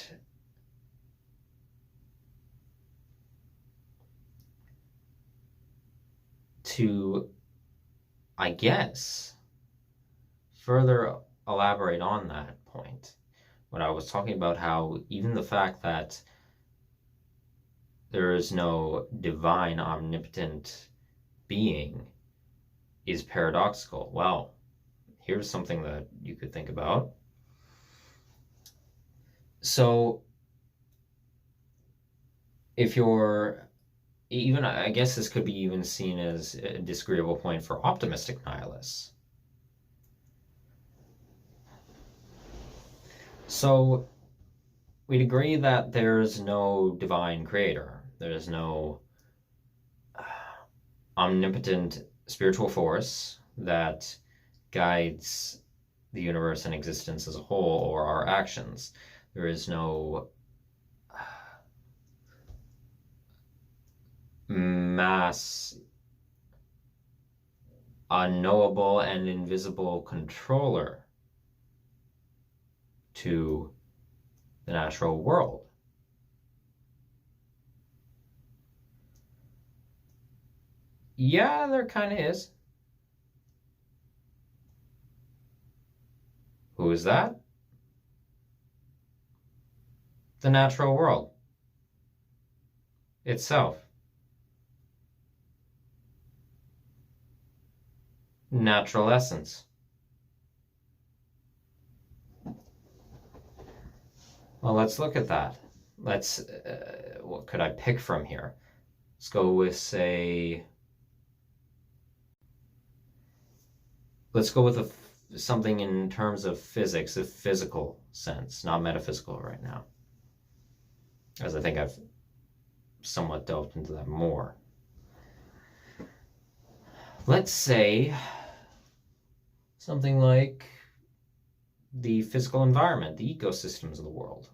to, I guess, further elaborate on that point, when I was talking about how even the fact that there is no divine, omnipotent being is paradoxical. Well, here's something that you could think about. So, if you're even, I guess this could be even seen as a disagreeable point for optimistic nihilists. So, we'd agree that there's no divine creator. There's no omnipotent spiritual force that guides the universe and existence as a whole, or our actions. There is no mass, unknowable and invisible controller to the natural world. Yeah, there kind of is. Who is that? The natural world itself. Natural essence. Well, let's look at that. What could I pick from here? Let's go with, something in terms of physics, a physical sense, not metaphysical right now, as I think I've somewhat delved into that more. Let's say something like the physical environment, the ecosystems of the world.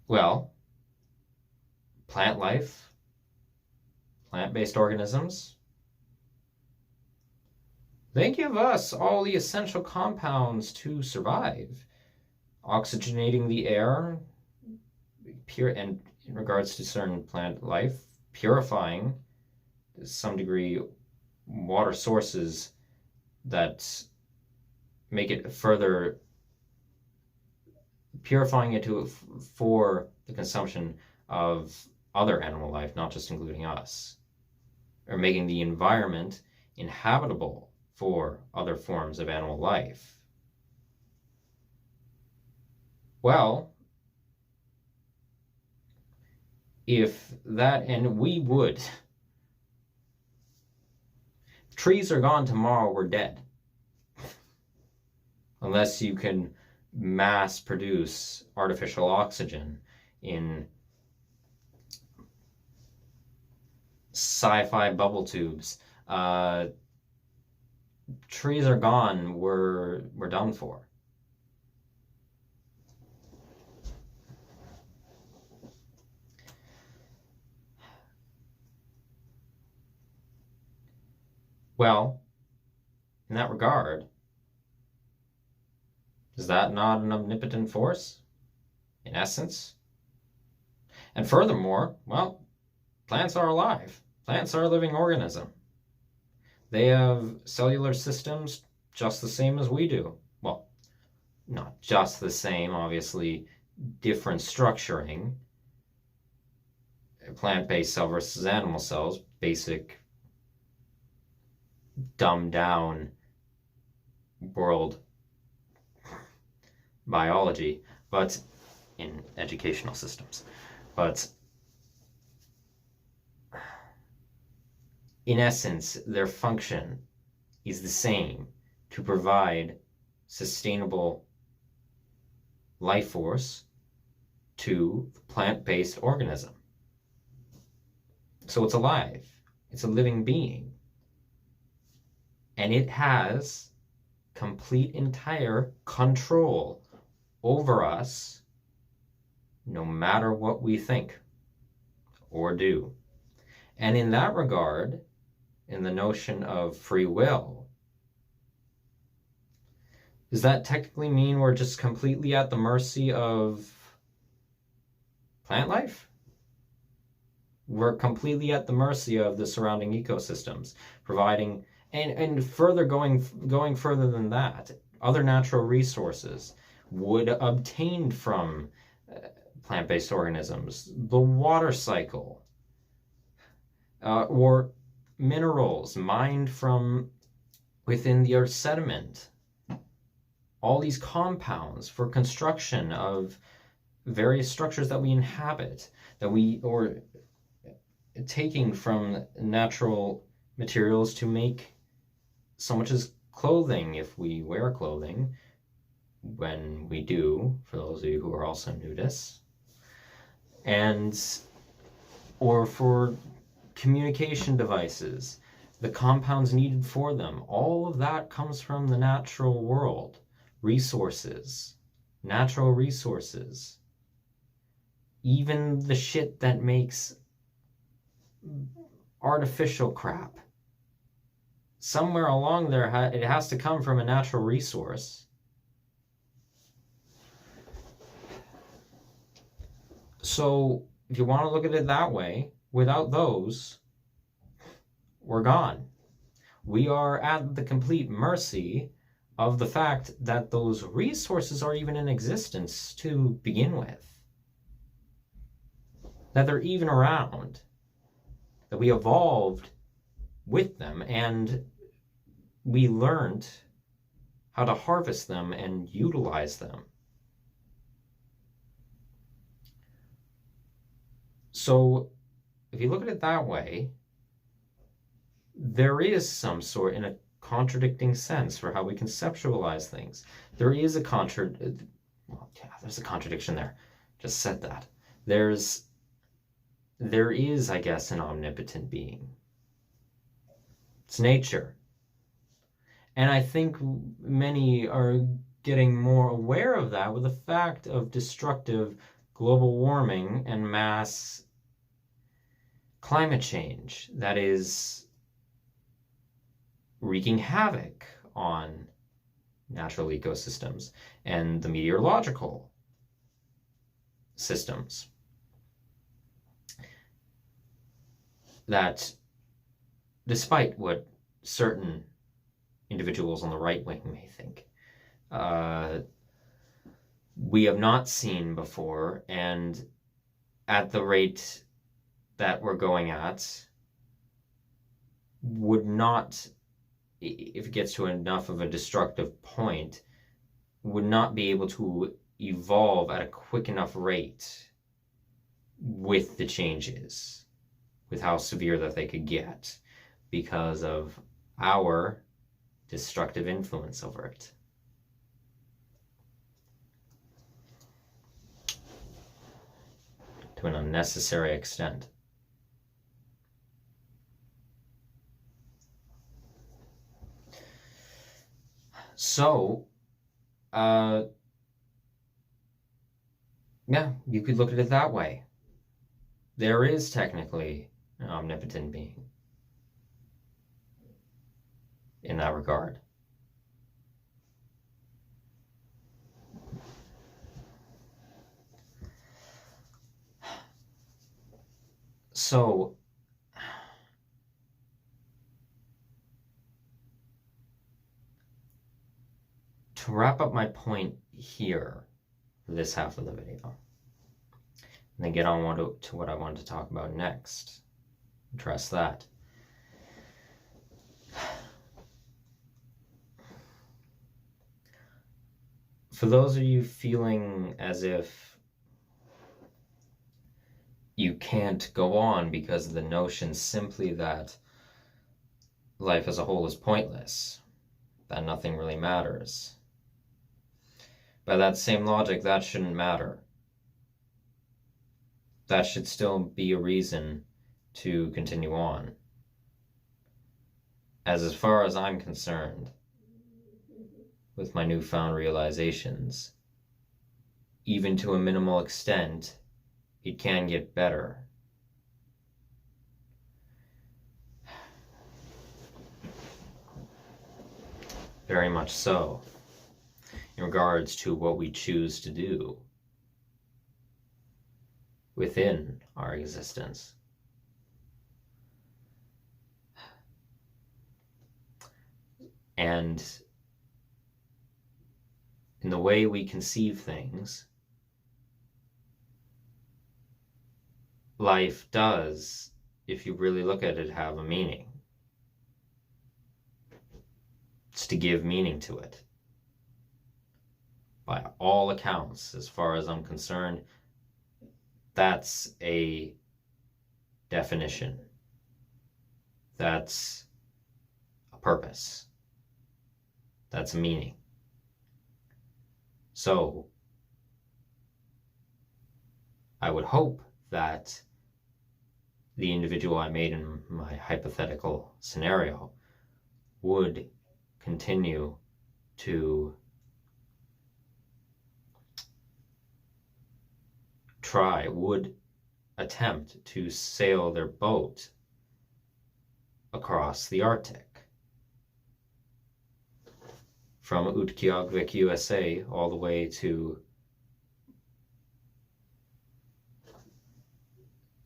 Well, plant life, plant-based organisms, they give us all the essential compounds to survive, oxygenating the air, and in regards to certain plant life, purifying to some degree water sources that make it further, purifying it for the consumption of other animal life, not just including us, or making the environment inhabitable for other forms of animal life. Well, trees are gone tomorrow, we're dead. Unless you can mass produce artificial oxygen in sci-fi bubble tubes. Trees are gone, we're done for. Well, in that regard, is that not an omnipotent force, in essence? And furthermore, well, plants are alive. Plants are a living organism. They have cellular systems just the same as we do. Well, not just the same, obviously, different structuring. Plant-based cell versus animal cells, basic, dumbed down world biology, but in educational systems. But in essence, their function is the same, to provide sustainable life force to the plant-based organism. So it's alive. It's a living being. And it has complete, entire control over us, no matter what we think or do. And in that regard, in the notion of free will, does that technically mean we're just completely at the mercy of plant life? We're completely at the mercy of the surrounding ecosystems, providing, and further going further than that, other natural resources would obtained from plant-based organisms, the water cycle, or minerals mined from within the Earth's sediment. All these compounds for construction of various structures that we inhabit, or taking from natural materials to make so much as clothing, if we wear clothing, when we do, for those of you who are also nudists, or for communication devices, the compounds needed for them, all of that comes from the natural world. Resources, natural resources, even the shit that makes artificial crap. Somewhere along there, it has to come from a natural resource. So, if you want to look at it that way, without those, we're gone. We are at the complete mercy of the fact that those resources are even in existence to begin with. That they're even around. That we evolved with them and we learned how to harvest them and utilize them. So, if you look at it that way, there is some sort, in a contradicting sense, for how we conceptualize things. There is a there's a contradiction there. Just said that. There is, I guess, an omnipotent being. It's nature. And I think many are getting more aware of that with the fact of destructive global warming and mass climate change that is wreaking havoc on natural ecosystems and the meteorological systems. That, despite what certain individuals on the right wing may think, we have not seen before, and at the rate that we're going at, would not, if it gets to enough of a destructive point, would not be able to evolve at a quick enough rate with the changes, with how severe that they could get, because of our destructive influence over it. To an unnecessary extent. So, yeah, you could look at it that way. There is technically an omnipotent being in that regard. So, to wrap up my point here for this half of the video, and then get on to what I wanted to talk about next, address that. For those of you feeling as if you can't go on because of the notion simply that life as a whole is pointless, that nothing really matters, by that same logic, that shouldn't matter. That should still be a reason to continue on. As far as I'm concerned, with my newfound realizations, even to a minimal extent, it can get better. Very much so, in regards to what we choose to do within our existence. And in the way we conceive things, life does, if you really look at it, have a meaning. It's to give meaning to it. By all accounts, as far as I'm concerned, that's a definition. That's a purpose. That's a meaning. So, I would hope that the individual I made in my hypothetical scenario would continue to would attempt to sail their boat across the Arctic. From Utqiagvik, USA, all the way to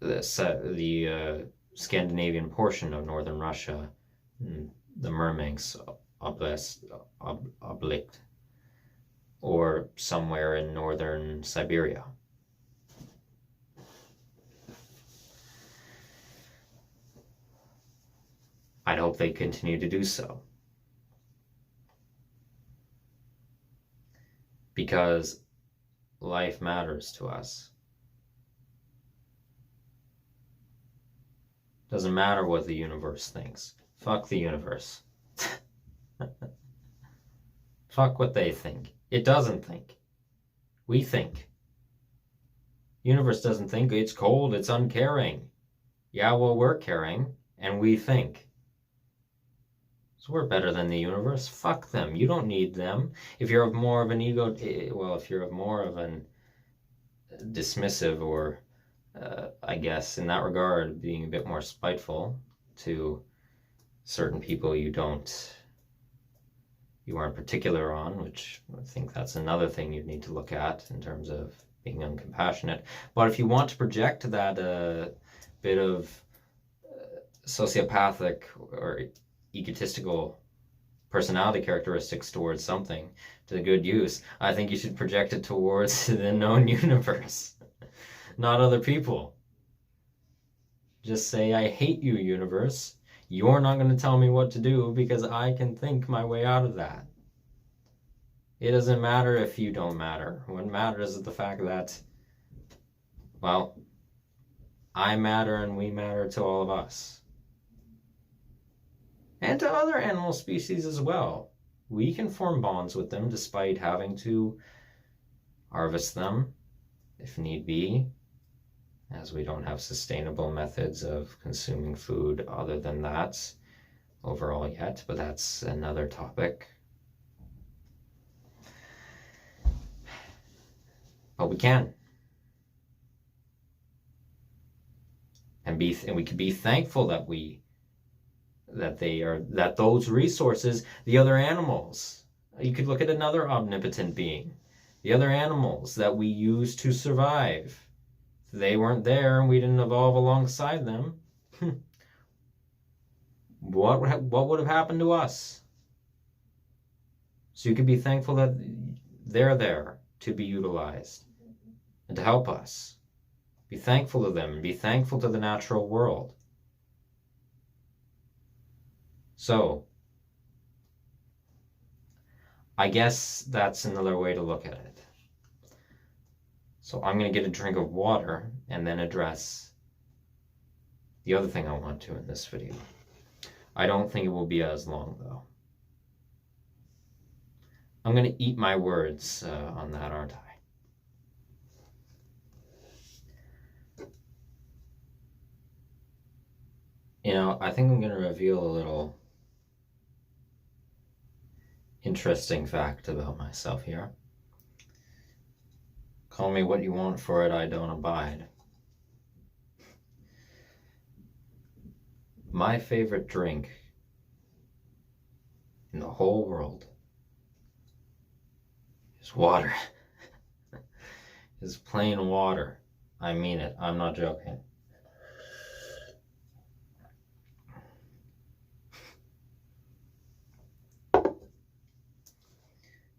the Scandinavian portion of northern Russia, the Murmansk Oblast, or somewhere in northern Siberia. I'd hope they continue to do so. Because life matters to us. Doesn't matter what the universe thinks. Fuck the universe. Fuck what they think. It doesn't think. We think. Universe doesn't think. It's cold, it's uncaring. Yeah, well, we're caring, and we think. So we're better than the universe. Fuck them. You don't need them. If you're of more of an ego, well, if you're of more of an dismissive or, I guess, in that regard, being a bit more spiteful to certain people you aren't particular on, which I think that's another thing you'd need to look at in terms of being uncompassionate. But if you want to project that bit of sociopathic or egotistical personality characteristics towards something to the good use, I think you should project it towards the known universe, not other people. Just say, I hate you, universe. You're not going to tell me what to do because I can think my way out of that. It doesn't matter if you don't matter. What matters is the fact that, well, I matter and we matter to all of us. And to other animal species as well. We can form bonds with them despite having to harvest them, if need be, as we don't have sustainable methods of consuming food other than that overall yet, but that's another topic. But we can. And we can be thankful that those resources, the other animals, you could look at another omnipotent being, the other animals that we use to survive, if they weren't there and we didn't evolve alongside them, what would have happened to us? So you can be thankful that they're there to be utilized and to help us. Be thankful to them and be thankful to the natural world. So, I guess that's another way to look at it. So I'm going to get a drink of water and then address the other thing I want to in this video. I don't think it will be as long, though. I'm going to eat my words on that, aren't I? You know, I think I'm going to reveal a little interesting fact about myself here. Call me what you want for it, I don't abide. My favorite drink in the whole world is water. Is plain water. I mean it. I'm not joking.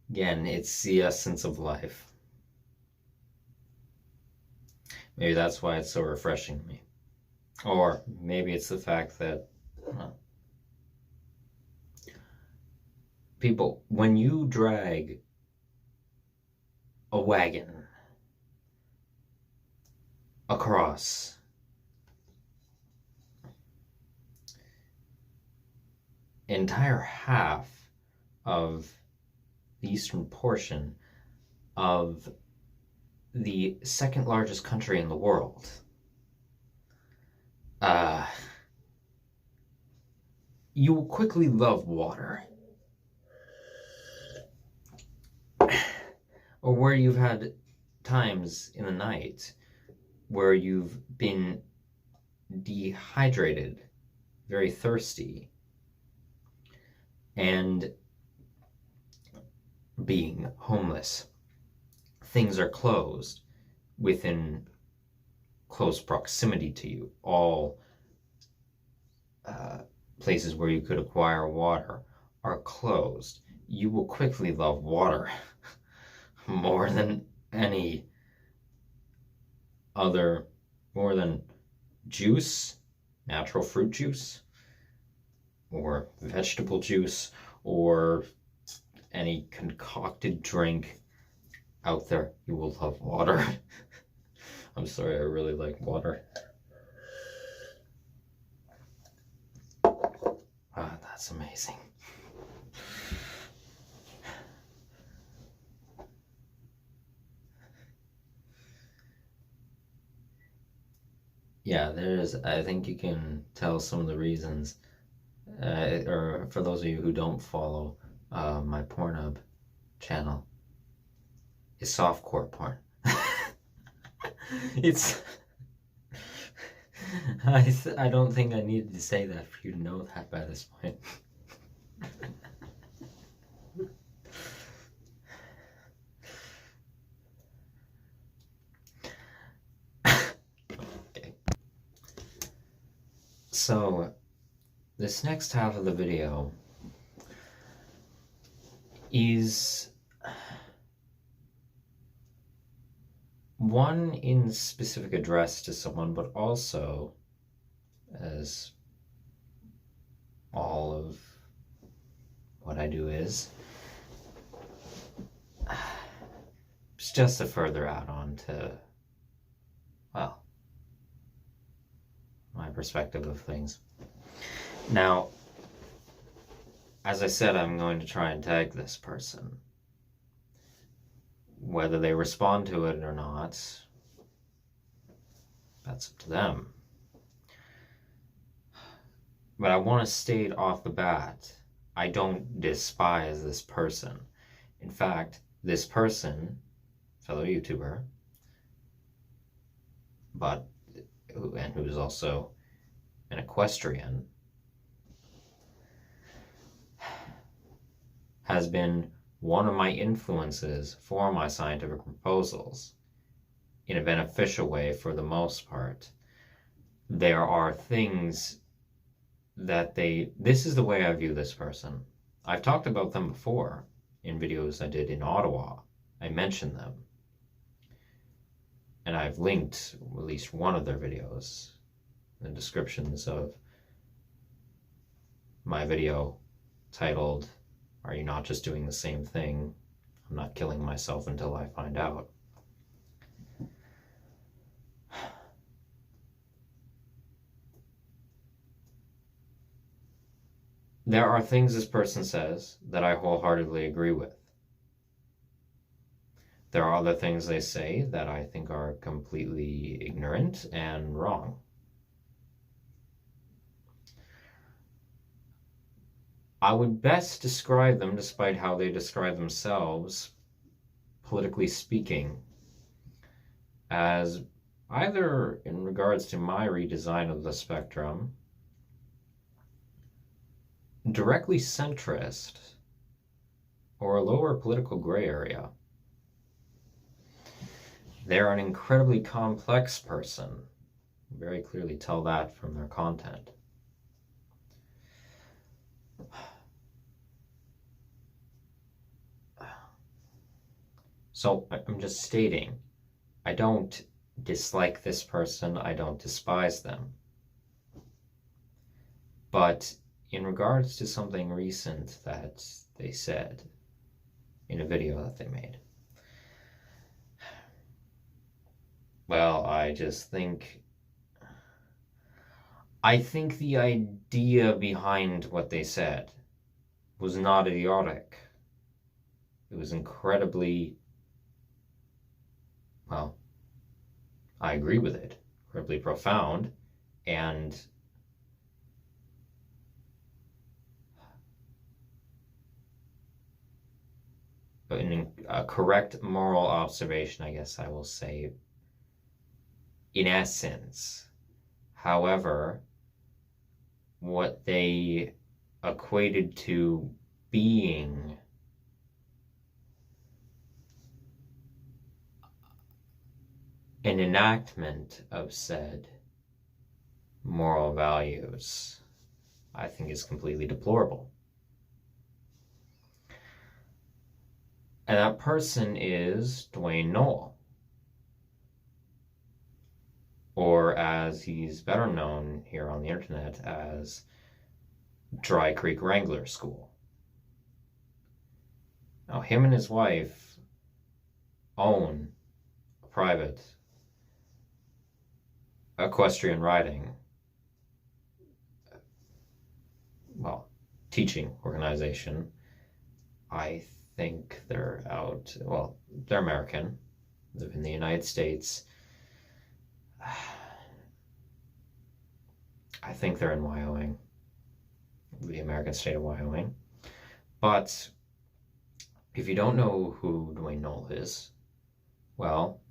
Again, it's the essence of life. Maybe that's why it's so refreshing to me. Or maybe it's the fact that, well, people, when you drag a wagon across an entire half of the eastern portion of the second largest country in the world, you will quickly love water. Or where you've had times in the night where you've been dehydrated, very thirsty, and being homeless. Things are closed within close proximity to you. All places where you could acquire water are closed. You will quickly love water more than any other, more than juice, natural fruit juice, or vegetable juice, or any concocted drink out there. You will love water. I'm sorry, I really like water. Ah, that's amazing. Yeah, I think you can tell some of the reasons, or for those of you who don't follow my Pornhub channel, is softcore porn. It's, I don't think I needed to say that for you to know that by this point. Okay. So, this next half of the video is one in specific address to someone, but also, as all of what I do is, it's just a further add-on to, well, my perspective of things. Now, as I said, I'm going to try and tag this person. Whether they respond to it or not, that's up to them. But I want to state off the bat, I don't despise this person. In fact, this person, fellow YouTuber, who's also an equestrian, has been one of my influences for my scientific proposals in a beneficial way for the most part. There are things that this is the way I view this person. I've talked about them before in videos I did in Ottawa. I mentioned them. And I've linked at least one of their videos in the descriptions of my video titled, "Are You Not Just Doing the Same Thing? I'm Not Killing Myself Until I Find Out." There are things this person says that I wholeheartedly agree with. There are other things they say that I think are completely ignorant and wrong. I would best describe them, despite how they describe themselves, politically speaking, as either in regards to my redesign of the spectrum, directly centrist, or a lower political gray area. They're an incredibly complex person. Very clearly tell that from their content. So I'm just stating, I don't dislike this person, I don't despise them. But in regards to something recent that they said in a video that they made, well, I think the idea behind what they said was not idiotic. It was incredibly, well, I agree with it, incredibly profound, and a correct moral observation, I guess I will say, in essence. However, what they equated to being an enactment of said moral values, I think is completely deplorable. And that person is Dwayne Knoll, or as he's better known here on the internet as Dry Creek Wrangler School. Now, him and his wife own a private equestrian riding, well, teaching organization. I think they're out, well, they're American, live in the United States. I think they're in Wyoming, the American state of Wyoming. But if you don't know who Dwayne Knoll is, well,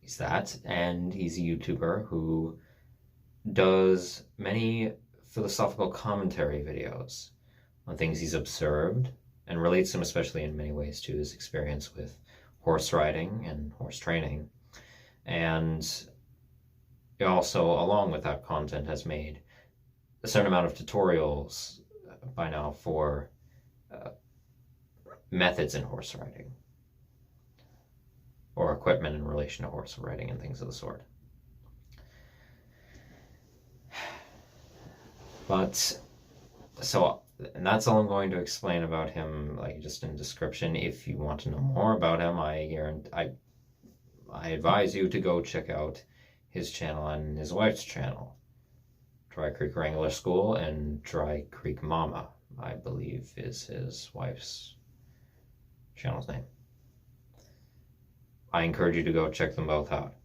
he's that, and he's a YouTuber who does many philosophical commentary videos on things he's observed and relates them especially in many ways to his experience with horse riding and horse training. And he also, along with that content, has made a certain amount of tutorials by now for methods in horse riding or equipment in relation to horse riding and things of the sort. But so, and that's all I'm going to explain about him, like just in description. If you want to know more about him, I advise you to go check out his channel and his wife's channel, Dry Creek Wrangler School and Dry Creek Mama, I believe is his wife's channel's name. I encourage you to go check them both out.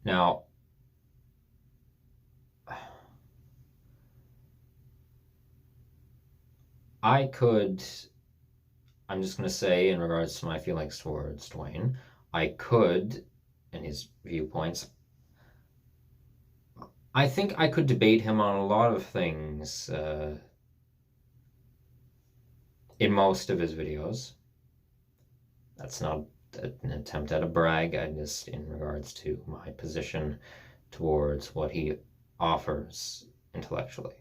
Now, I'm just going to say, in regards to my feelings towards Dwayne, I could, in his viewpoints, I think I could debate him on a lot of things in most of his videos. That's not an attempt at a brag. I just, in regards to my position towards what he offers intellectually.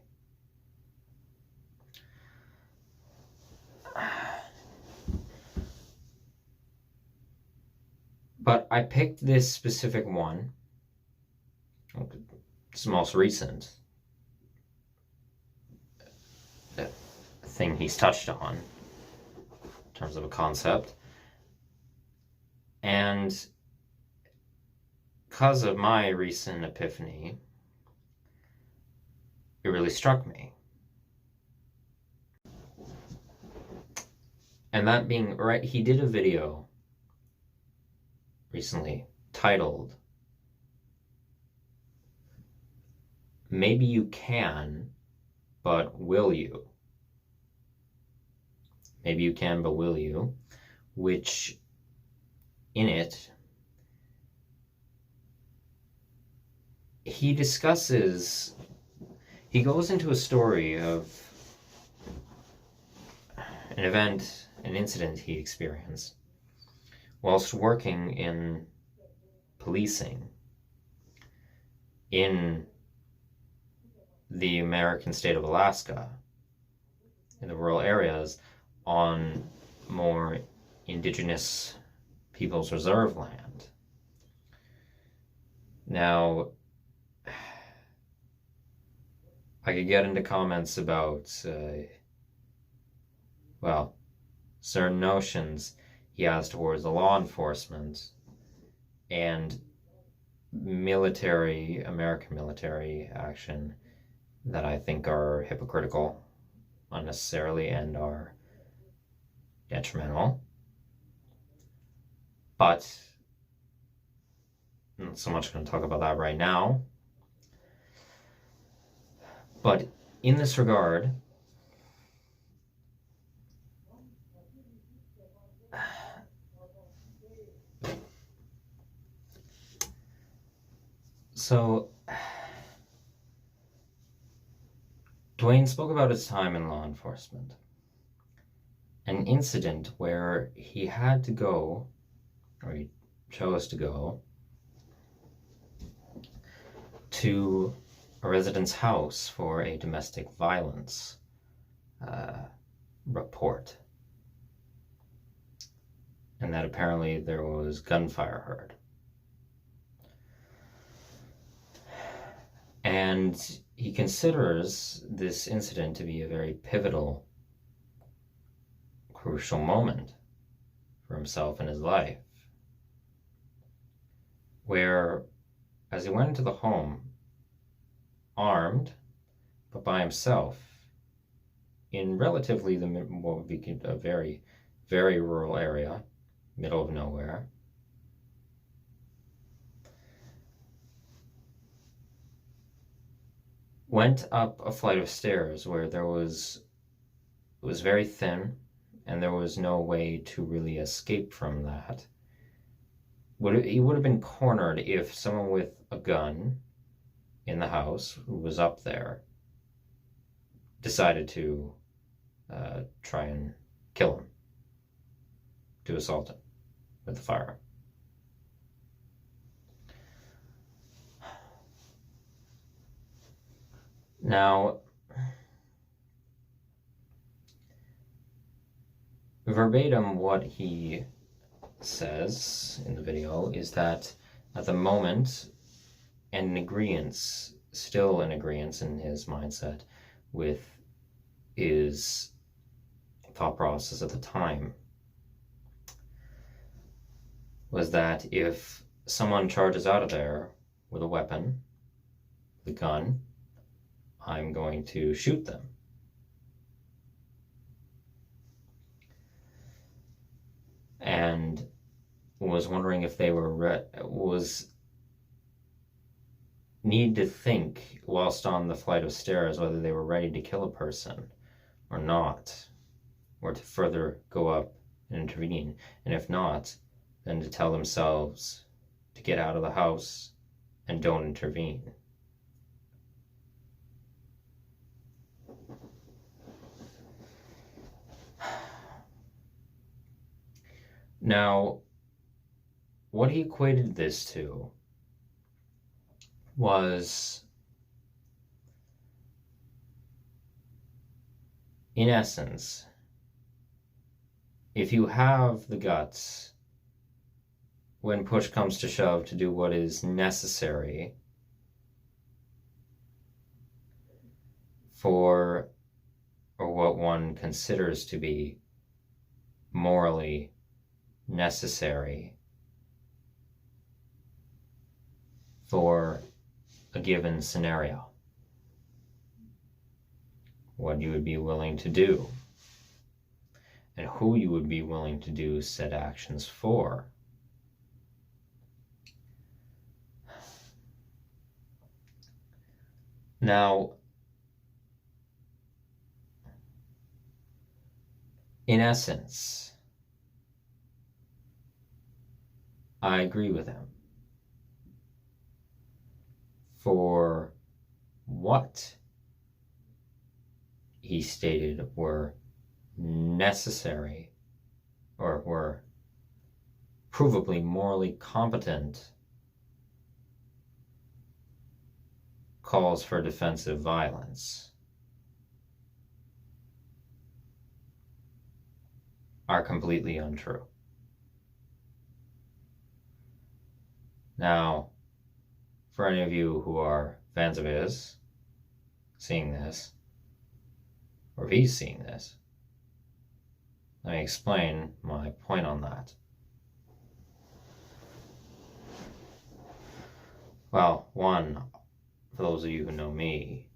But I picked this specific one. It's the most recent thing he's touched on in terms of a concept. And because of my recent epiphany, it really struck me. And that being right, he did a video recently titled, "Maybe You Can, But Will You?" Maybe you can, but will you? Which, in it, he discusses, he goes into a story of an event, an incident he experienced whilst working in policing in the American state of Alaska, in the rural areas, on more indigenous people's reserve land. Now, I could get into comments about, certain notions he has towards the law enforcement and American military action that I think are hypocritical, unnecessarily, and are detrimental. But I'm not so much going to talk about that right now. But in this regard, so Dwayne spoke about his time in law enforcement. An incident where he had to go, or he chose to go, to a resident's house for a domestic violence report. And that apparently there was gunfire heard. And he considers this incident to be a very pivotal, crucial moment for himself in his life, where as he went into the home, armed, but by himself, in relatively what would be a very, very rural area, middle of nowhere, went up a flight of stairs where it was very thin, and there was no way to really escape from that. He would have been cornered if someone with a gun in the house who was up there decided to try and kill him, to assault him with a firearm. Now, verbatim what he says in the video is that at the moment, and still in agreeance in his mindset with his thought process at the time, was that if someone charges out of there with a weapon, the gun, I'm going to shoot them. And was wondering if they need to think whilst on the flight of stairs whether they were ready to kill a person or not, or to further go up and intervene, and if not, then to tell themselves to get out of the house and don't intervene. Now, what he equated this to was, in essence, if you have the guts, when push comes to shove, to do what is necessary for, or what one considers to be morally necessary for a given scenario, what you would be willing to do, and who you would be willing to do said actions for. Now, in essence, I agree with him. For what he stated were necessary, or were provably morally competent calls for defensive violence, are completely untrue. Now, for any of you who are fans of his, seeing this, or if he's seeing this, let me explain my point on that. Well, one, for those of you who know me,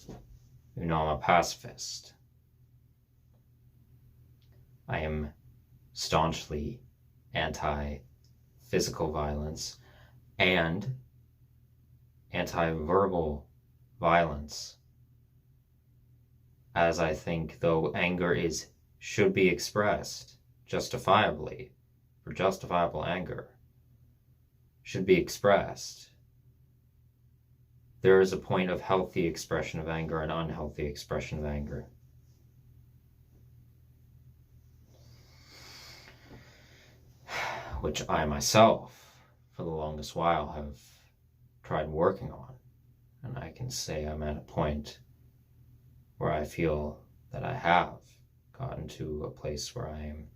you know I'm a pacifist. I am staunchly anti-physical violence and anti-verbal violence, as I think though anger should be expressed justifiably, for justifiable anger should be expressed, there is a point of healthy expression of anger and unhealthy expression of anger. Which I myself, for the longest while, have tried working on. And I can say I'm at a point where I feel that I have gotten to a place where I am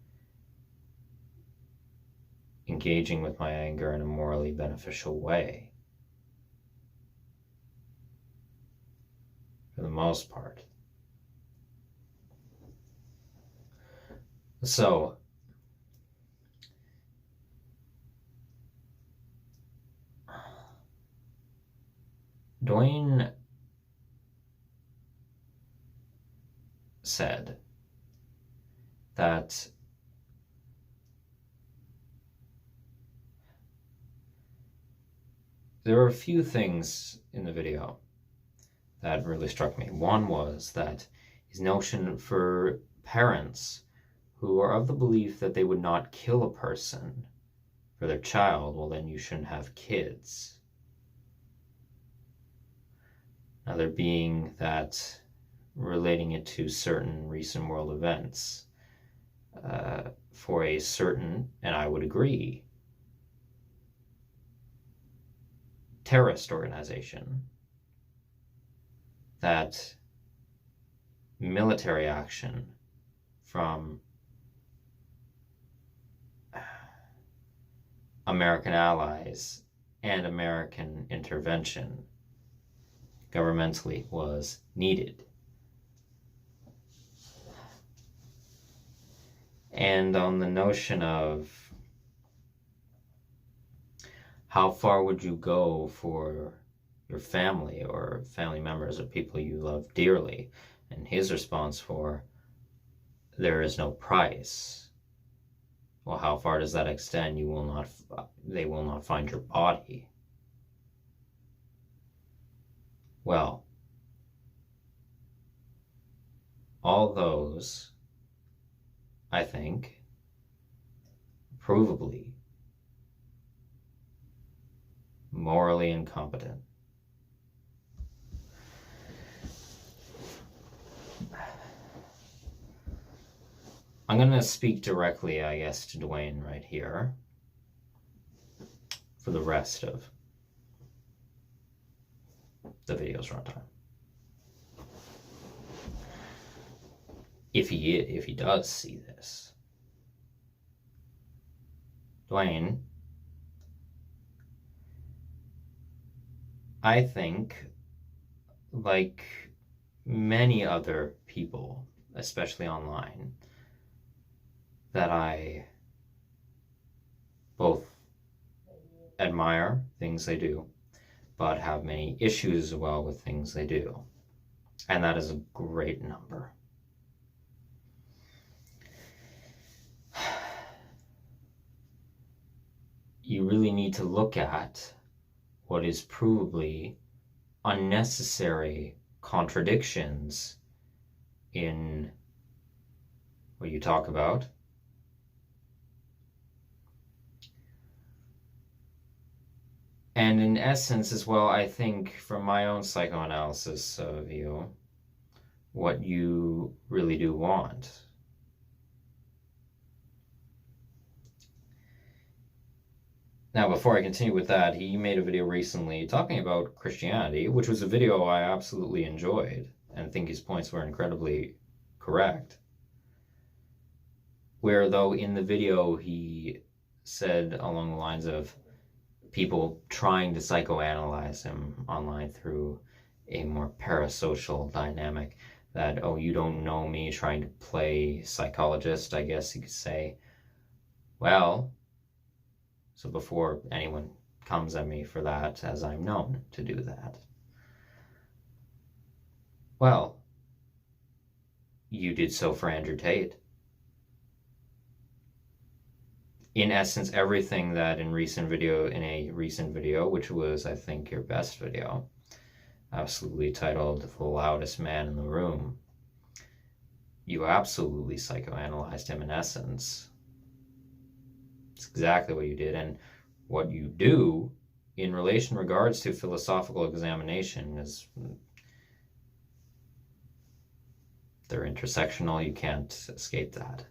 engaging with my anger in a morally beneficial way. For the most part. So, Dwayne said that there are a few things in the video that really struck me. One was that his notion for parents who are of the belief that they would not kill a person for their child, well, then you shouldn't have kids. Another being that relating it to certain recent world events for a certain, and I would agree, terrorist organization, that military action from American allies and American intervention governmentally was needed. And on the notion of how far would you go for your family or family members or people you love dearly, and his response for, there is no price. Well, how far does that extend? They will not find your body. Well, all those, I think, provably morally incompetent. I'm going to speak directly, I guess, to Dwayne right here. for the rest of the video's runtime. If he does see this, Dwayne, I think, like many other people, especially online, that I both admire things they do, but have many issues as well with things they do. And that is a great number. You really need to look at what is provably unnecessary contradictions in what you talk about. And in essence as well, I think from my own psychoanalysis of you, what you really do want. Now, before I continue with that, he made a video recently talking about Christianity, which was a video I absolutely enjoyed and think his points were incredibly correct. Where, though, in the video he said along the lines of people trying to psychoanalyze him online through a more parasocial dynamic, that, oh, you don't know me, trying to play psychologist, I guess you could say. Well, so before anyone comes at me for that, as I'm known to do that, well, you did so for Andrew Tate. In essence, everything that in a recent video, which was, I think, your best video, absolutely titled The Loudest Man in the Room, you absolutely psychoanalyzed him in essence. It's exactly what you did. And what you do in regards to philosophical examination is they're intersectional. You can't escape that.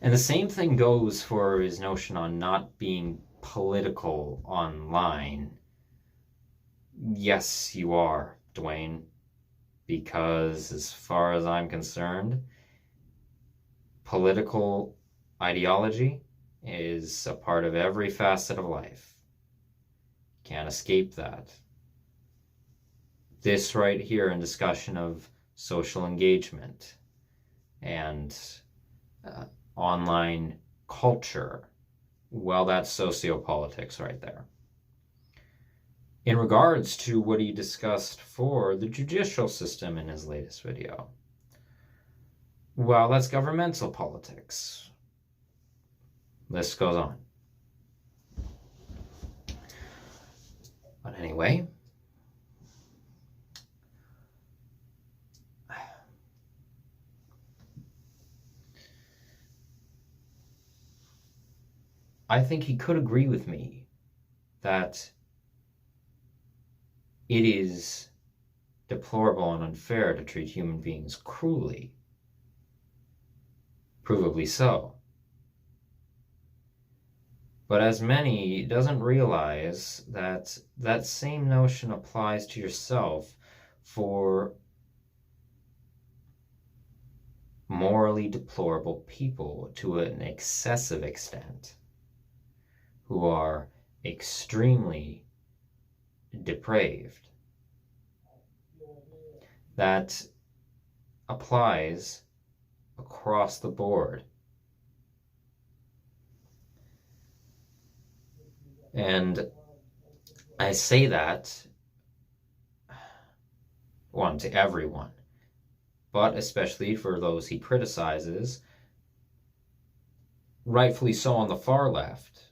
And the same thing goes for his notion on not being political online. Yes, you are, Dwayne, because as far as I'm concerned, political ideology is a part of every facet of life. Can't escape that. This right here in discussion of social engagement and online culture, well, that's sociopolitics right there. In regards to what he discussed for the judicial system in his latest video, well, that's governmental politics. List goes on. But anyway, I think he could agree with me that it is deplorable and unfair to treat human beings cruelly. Provably so. But as many doesn't realize that that same notion applies to yourself for morally deplorable people to an excessive extent, who are extremely depraved. That applies across the board. And I say that, one, to everyone, but especially for those he criticizes, rightfully so on the far left,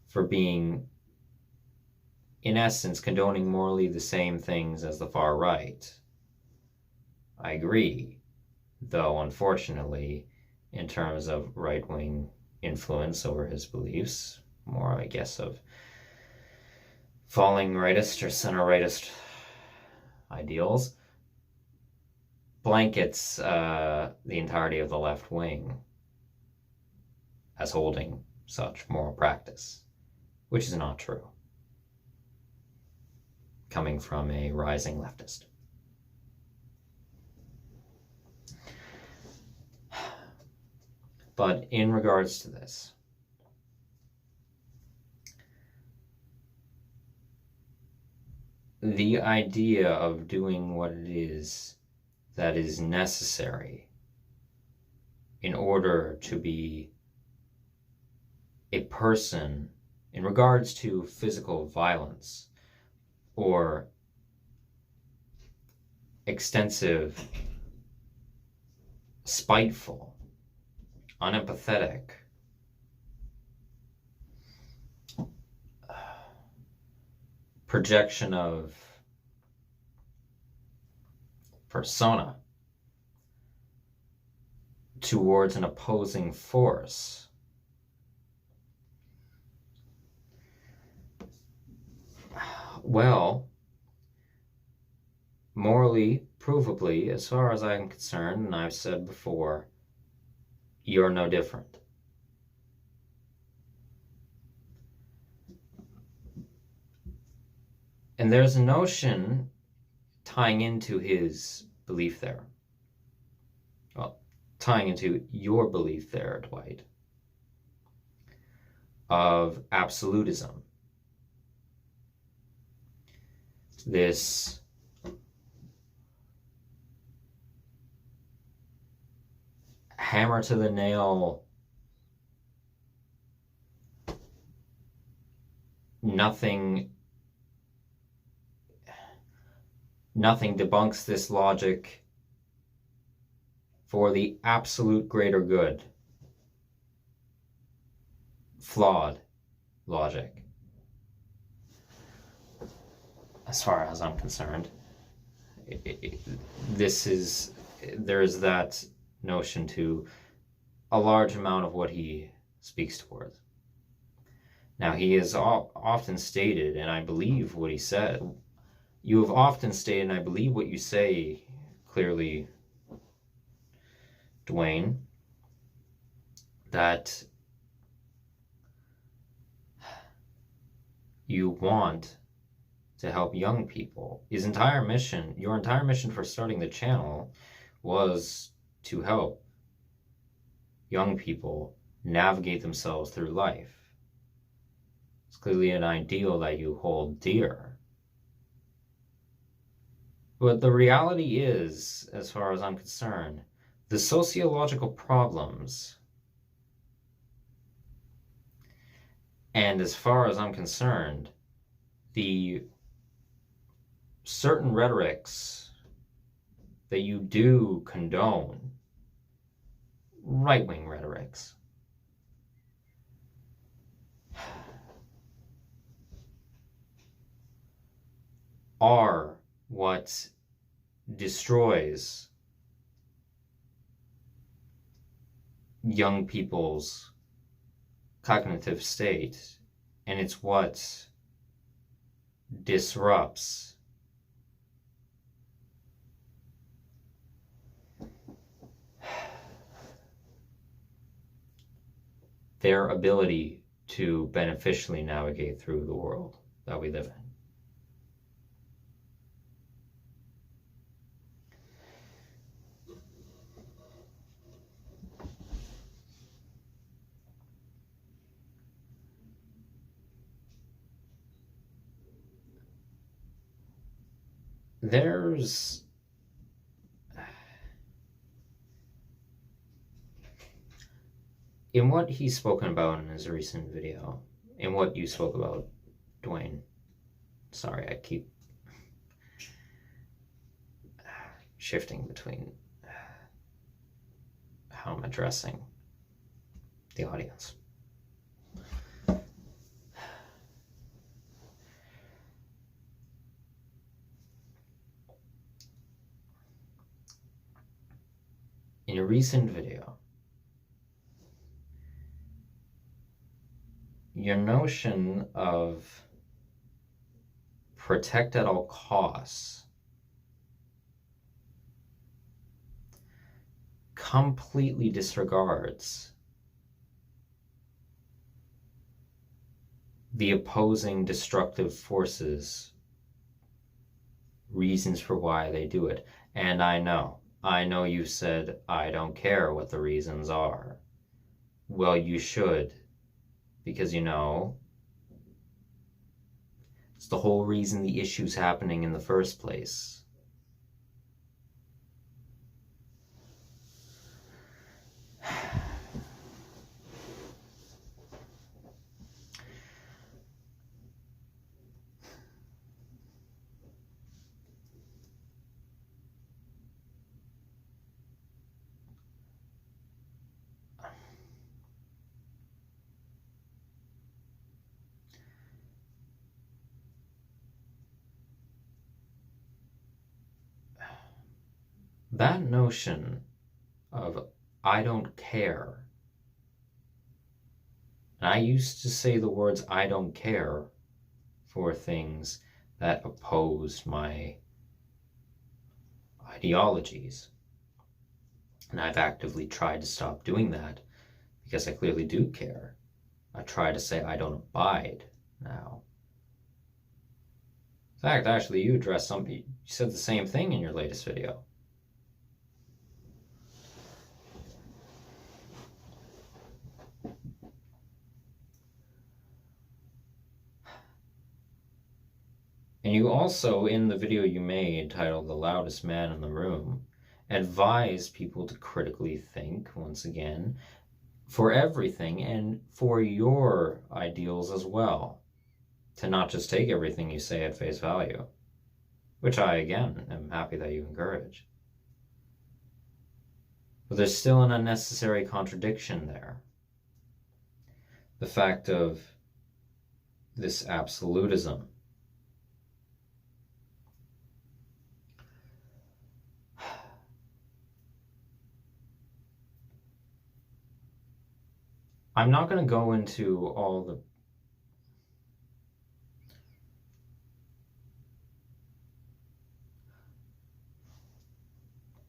for being, in essence, condoning morally the same things as the far right. I agree, though unfortunately, in terms of right-wing influence over his beliefs, more, I guess, of falling rightist or center rightist ideals, blankets the entirety of the left wing as holding such moral practice, which is not true, coming from a rising leftist. But in regards to this, the idea of doing what it is that is necessary in order to be a person in regards to physical violence or extensive, spiteful, unempathetic, projection of persona towards an opposing force. Well, morally, provably, as far as I'm concerned, and I've said before, you're no different. And there's a notion tying into his belief there. Well, tying into your belief there, Dwight, of absolutism. This hammer to the nail, nothing debunks this logic for the absolute greater good. Flawed logic, as far as I'm concerned. There's that notion to a large amount of what he speaks towards. Now, he has often stated, and I believe what he said, you have often stated, and I believe what you say clearly, Dwayne, that you want to help young people. Your entire mission for starting the channel was to help young people navigate themselves through life. It's clearly an ideal that you hold dear. But the reality is, as far as I'm concerned, the sociological problems, and as far as I'm concerned, the certain rhetorics that you do condone, right-wing rhetorics, are what destroys young people's cognitive state, and it's what disrupts their ability to beneficially navigate through the world that we live in. There's in what he's spoken about in his recent video, in what you spoke about, Dwayne, sorry, I keep shifting between how I'm addressing the audience. In a recent video, your notion of protect at all costs completely disregards the opposing destructive forces, reasons for why they do it. And I know you said, I don't care what the reasons are. Well, you should, because it's the whole reason the issue's happening in the first place. That notion of I don't care, and I used to say the words I don't care for things that opposed my ideologies. And I've actively tried to stop doing that because I clearly do care. I try to say I don't abide now. In fact, actually, you said the same thing in your latest video. And you also, in the video you made titled The Loudest Man in the Room, advised people to critically think, once again, for everything and for your ideals as well. To not just take everything you say at face value, which I, again, am happy that you encourage. But there's still an unnecessary contradiction there. The fact of this absolutism. I'm not going to go into all the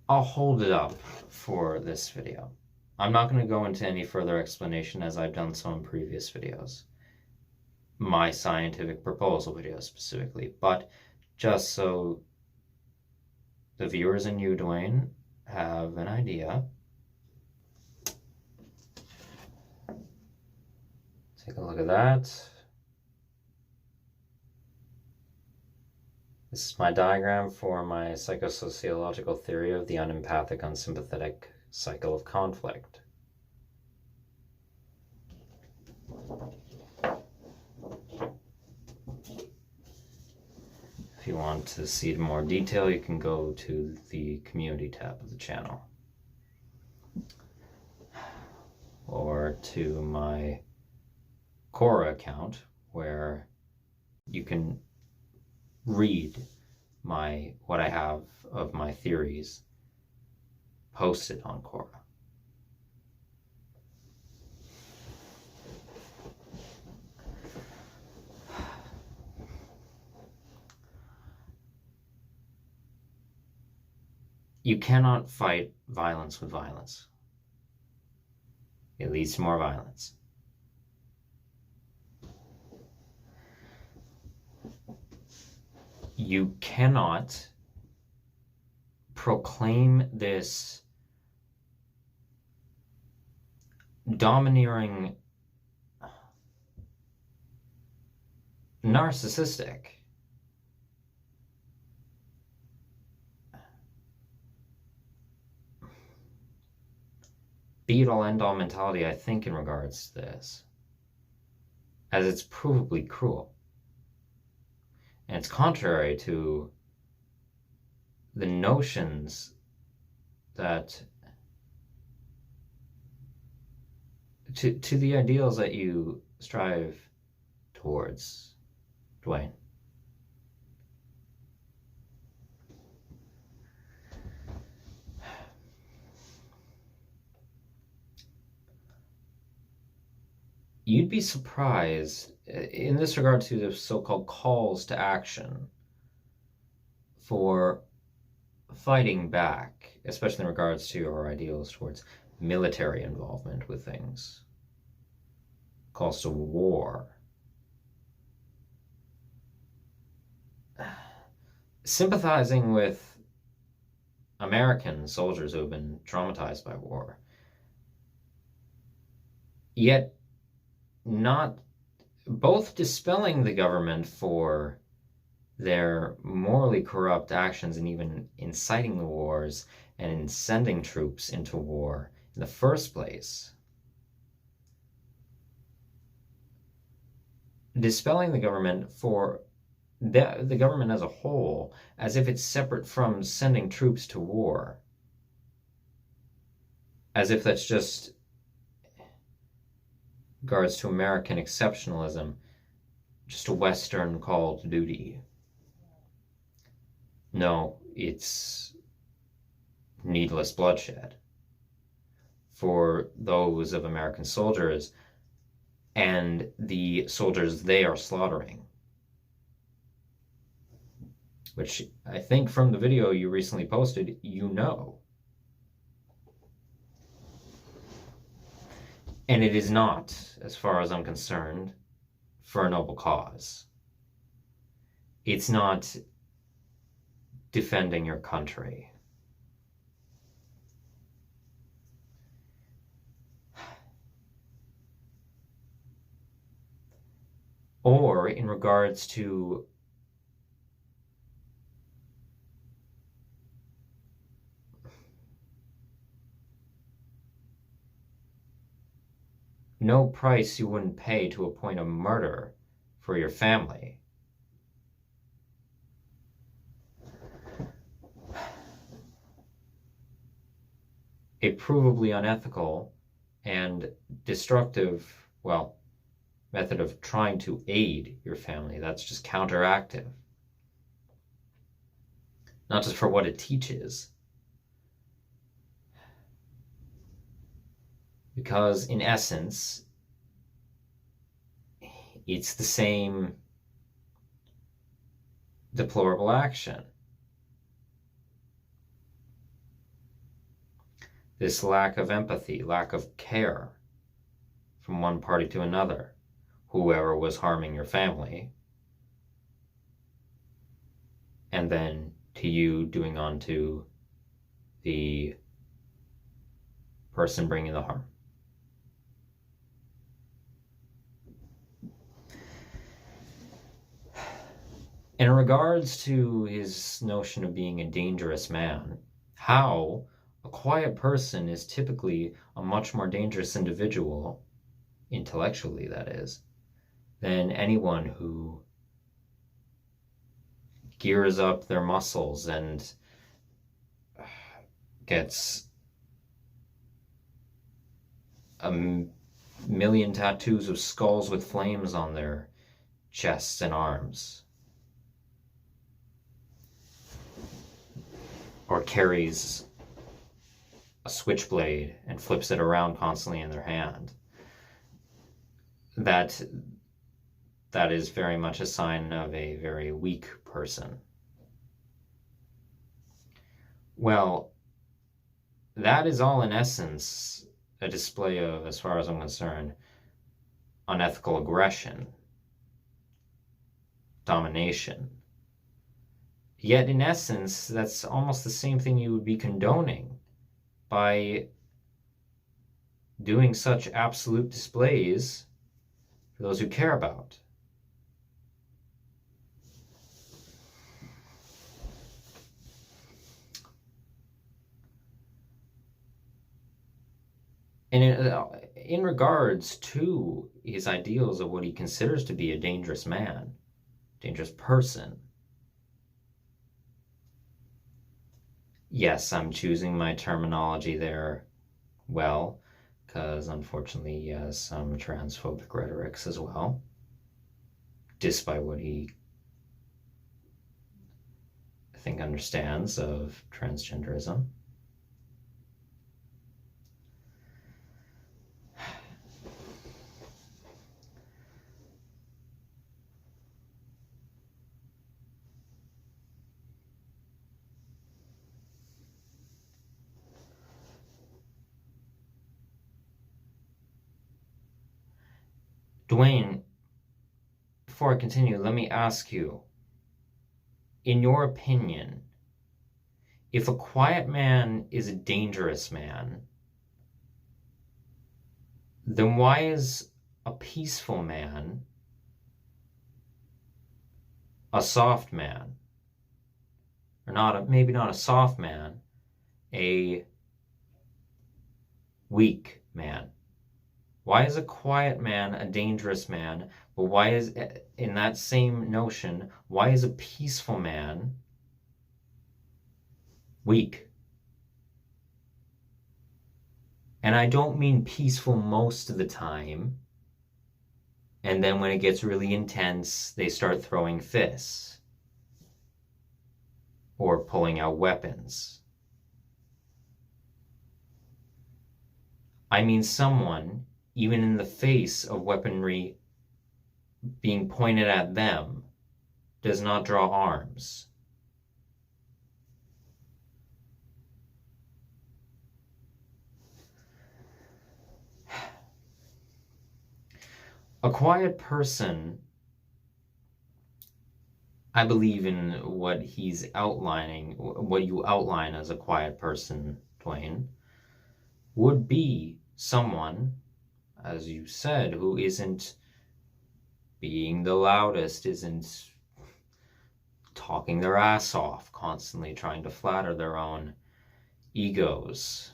I'll hold it up for this video. I'm not going to go into any further explanation as I've done so in previous videos. My scientific proposal video specifically. But just so the viewers and you, Dwayne, have an idea. Take a look at that. This is my diagram for my psychosociological theory of the unempathic, unsympathetic cycle of conflict. If you want to see it in more detail, you can go to the community tab of the channel. Or to my Quora account, where you can read what I have of my theories posted on Quora. You cannot fight violence with violence. It leads to more violence. You cannot proclaim this domineering, narcissistic, be-it-all end-all mentality, I think, in regards to this, as it's provably cruel. And it's contrary to the notions that, to the ideals that you strive towards, Dwayne. You'd be surprised in this regard to the so-called calls to action for fighting back, especially in regards to our ideals towards military involvement with things, calls to war, sympathizing with American soldiers who have been traumatized by war, yet not both dispelling the government for their morally corrupt actions and even inciting the wars and in sending troops into war in the first place. Dispelling the government for the government as a whole, as if it's separate from sending troops to war. As if that's just regards to American exceptionalism, just a Western call to duty. No, it's needless bloodshed for those of American soldiers and the soldiers they are slaughtering. Which I think from the video you recently posted, you know. And it is not, as far as I'm concerned, for a noble cause. It's not defending your country. Or in regards to no price you wouldn't pay to appoint a murder for your family. A provably unethical and destructive, well, method of trying to aid your family. That's just counteractive. Not just for what it teaches. Because in essence, it's the same deplorable action. This lack of empathy, lack of care from one party to another, whoever was harming your family, and then to you doing onto the person bringing the harm. In regards to his notion of being a dangerous man, how a quiet person is typically a much more dangerous individual, intellectually that is, than anyone who gears up their muscles and gets a million tattoos of skulls with flames on their chests and arms. Or carries a switchblade and flips it around constantly in their hand. That is very much a sign of a very weak person. Well, that is all in essence a display of, as far as I'm concerned, unethical aggression, domination. Yet in essence, that's almost the same thing you would be condoning by doing such absolute displays for those who care about. And in regards to his ideals of what he considers to be a dangerous man, dangerous person, yes, I'm choosing my terminology there well, because unfortunately he has some transphobic rhetorics as well, despite what he, I think, understands of transgenderism. Dwayne, before I continue, let me ask you, in your opinion, if a quiet man is a dangerous man, then why is a peaceful man a soft man? Or maybe not a soft man, a weak man. Why is a quiet man a dangerous man, but why is, in that same notion, why is a peaceful man weak? And I don't mean peaceful most of the time, and then when it gets really intense, they start throwing fists or pulling out weapons. I mean someone, even in the face of weaponry being pointed at them, does not draw arms. A quiet person, I believe in what he's outlining, what you outline as a quiet person, Dwayne, would be someone, as you said, who isn't being the loudest, isn't talking their ass off, constantly trying to flatter their own egos,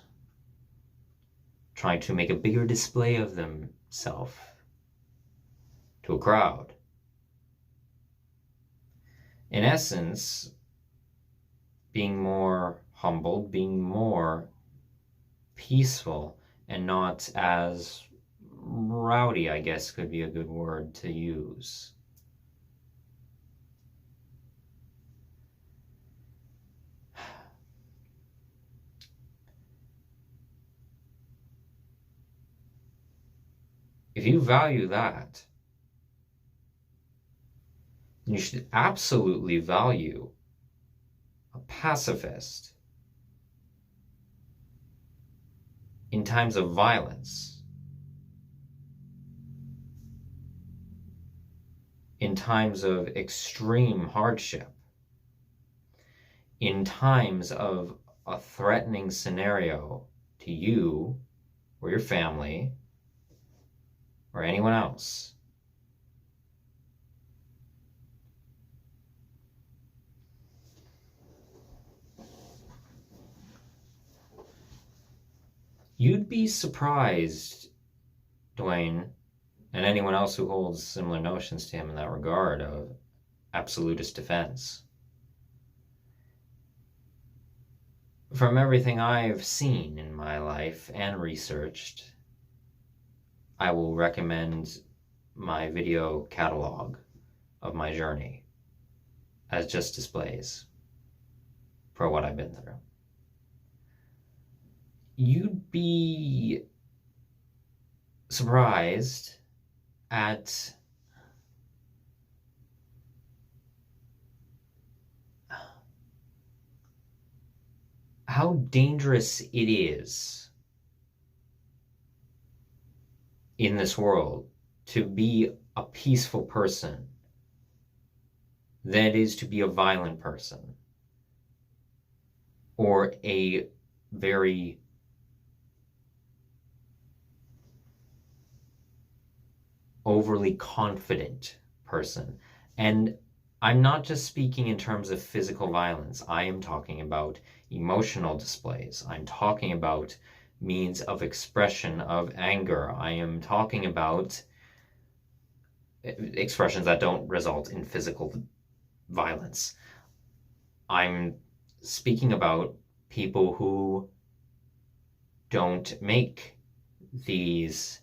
trying to make a bigger display of themselves to a crowd. In essence, being more humble, being more peaceful, and not as rowdy, I guess could be a good word to use. If you value that, you should absolutely value a pacifist in times of violence, in times of extreme hardship, in times of a threatening scenario to you or your family or anyone else. You'd be surprised, Dwayne, and anyone else who holds similar notions to him in that regard of absolutist defense. From everything I've seen in my life and researched, I will recommend my video catalog of my journey as just displays for what I've been through. You'd be surprised at how dangerous it is in this world to be a peaceful person than it is to be a violent person or a very overly confident person. And I'm not just speaking in terms of physical violence. I am talking about emotional displays. I'm talking about means of expression of anger. I am talking about expressions that don't result in physical violence. I'm speaking about people who don't make these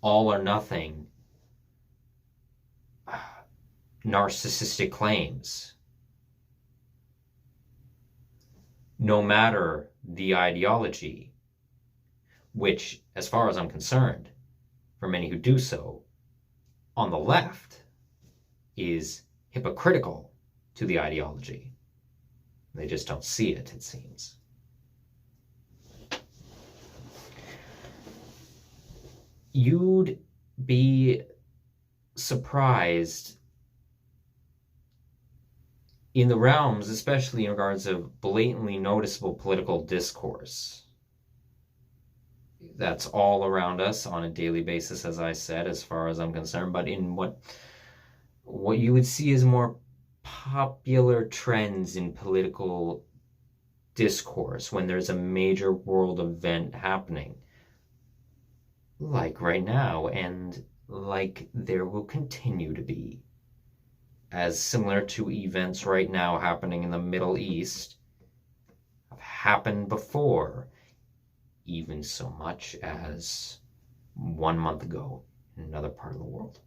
all or nothing narcissistic claims, no matter the ideology, which, as far as I'm concerned, for many who do so on the left, is hypocritical to the ideology. They just don't see it, it seems. You'd be surprised in the realms, especially in regards of blatantly noticeable political discourse that's all around us on a daily basis, as I said, as far as I'm concerned, but in what you would see as more popular trends in political discourse when there's a major world event happening, like right now, and like there will continue to be, as similar to events right now happening in the Middle East have happened before, even so much as 1 month ago in another part of the world.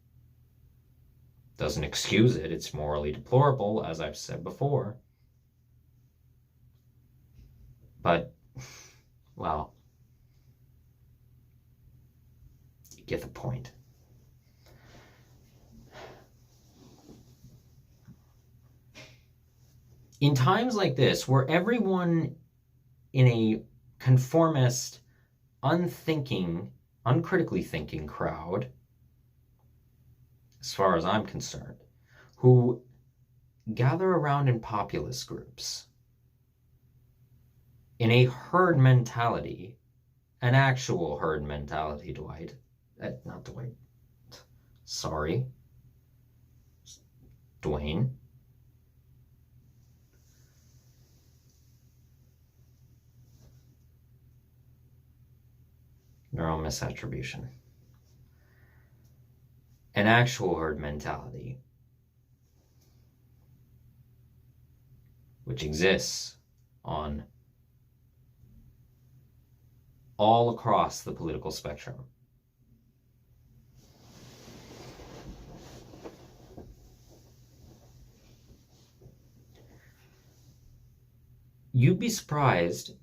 Doesn't excuse it, it's morally deplorable, as I've said before. But, well, you get the point. In times like this, where everyone in a conformist, unthinking, uncritically thinking crowd, as far as I'm concerned, who gather around in populist groups, in a herd mentality, an actual herd mentality, Dwight. Not Dwight. Sorry. Dwayne. Neural misattribution. An actual herd mentality, which exists on all across the political spectrum. You'd be surprised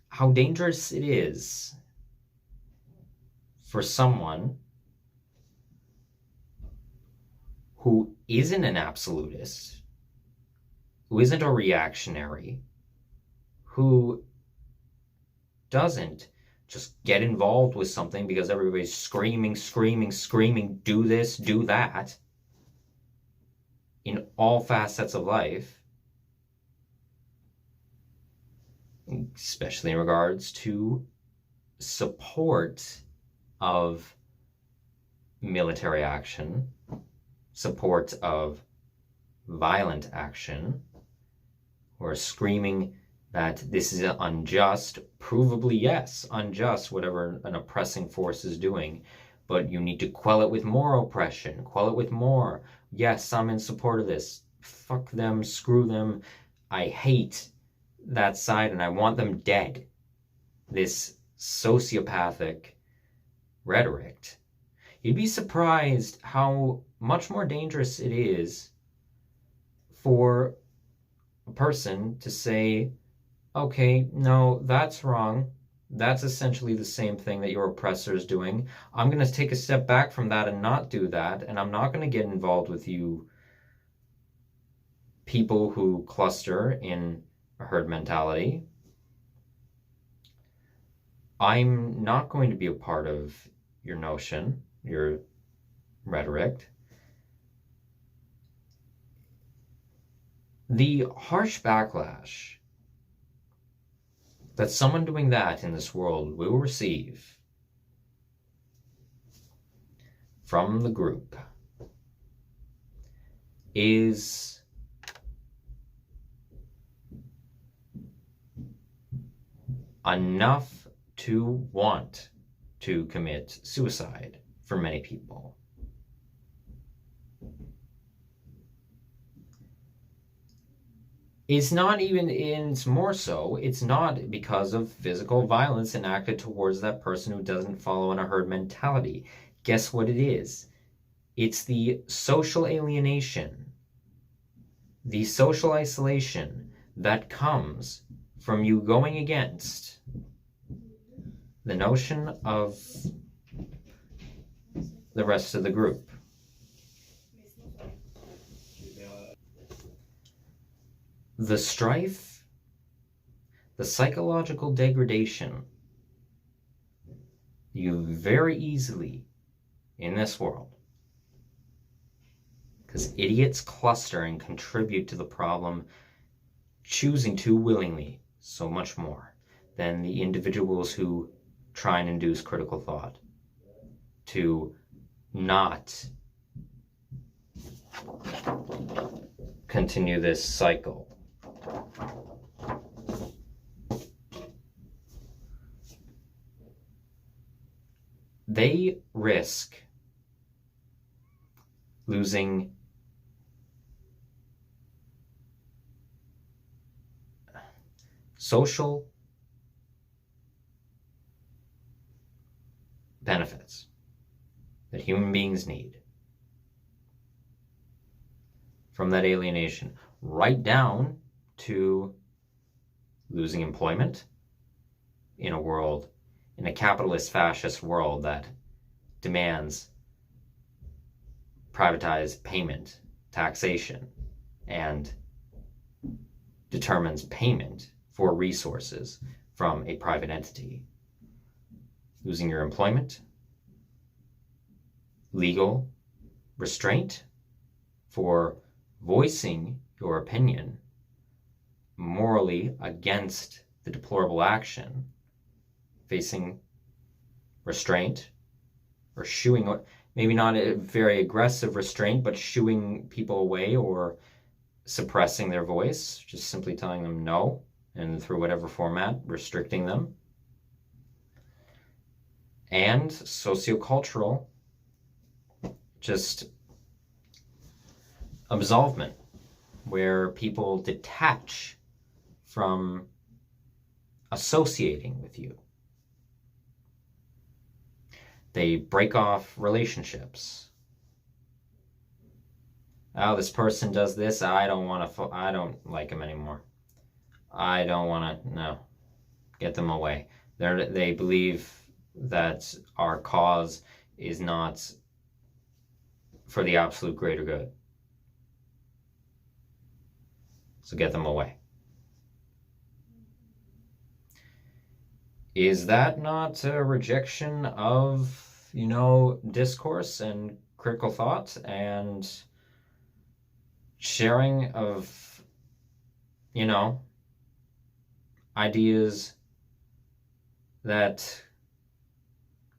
how dangerous it is for someone who isn't an absolutist, who isn't a reactionary, who doesn't just get involved with something because everybody's screaming, do this, do that, in all facets of life, especially in regards to support of military action, support of violent action, or screaming that this is unjust. Provably, yes, unjust, whatever an oppressing force is doing, but you need to quell it with more oppression, quell it with more. Yes, I'm in support of this. Fuck them, screw them. I hate that side and I want them dead. This sociopathic rhetoric. You'd be surprised how much more dangerous it is for a person to say, okay, no, that's wrong. That's essentially the same thing that your oppressor is doing. I'm going to take a step back from that and not do that, and I'm not going to get involved with you people who cluster in a herd mentality. I'm not going to be a part of your notion, your rhetoric. The harsh backlash that someone doing that in this world will receive from the group is enough to want to commit suicide for many people. It's not even, it's more so, it's not because of physical violence enacted towards that person who doesn't follow in a herd mentality. Guess what it is? It's the social alienation, the social isolation that comes from you going against the notion of the rest of the group. The strife, the psychological degradation you very easily in this world because idiots cluster and contribute to the problem, choosing to willingly so much more than the individuals who try and induce critical thought, to not continue this cycle. They risk losing social benefits that human beings need from that alienation, right down to losing employment in a capitalist fascist world that demands privatized payment, taxation, and determines payment for resources from a private entity. Losing your employment, legal restraint for voicing your opinion morally against the deplorable action, facing restraint or shooing, maybe not a very aggressive restraint, but shooing people away or suppressing their voice, just simply telling them no, and through whatever format, restricting them. And sociocultural, just absolvement, where people detach from associating with you. They break off relationships. Oh, this person does this. I don't like him anymore. I don't want to, no. Get them away. They believe that our cause is not for the absolute greater good. So get them away. Is that not a rejection of, discourse and critical thought and sharing of, ideas that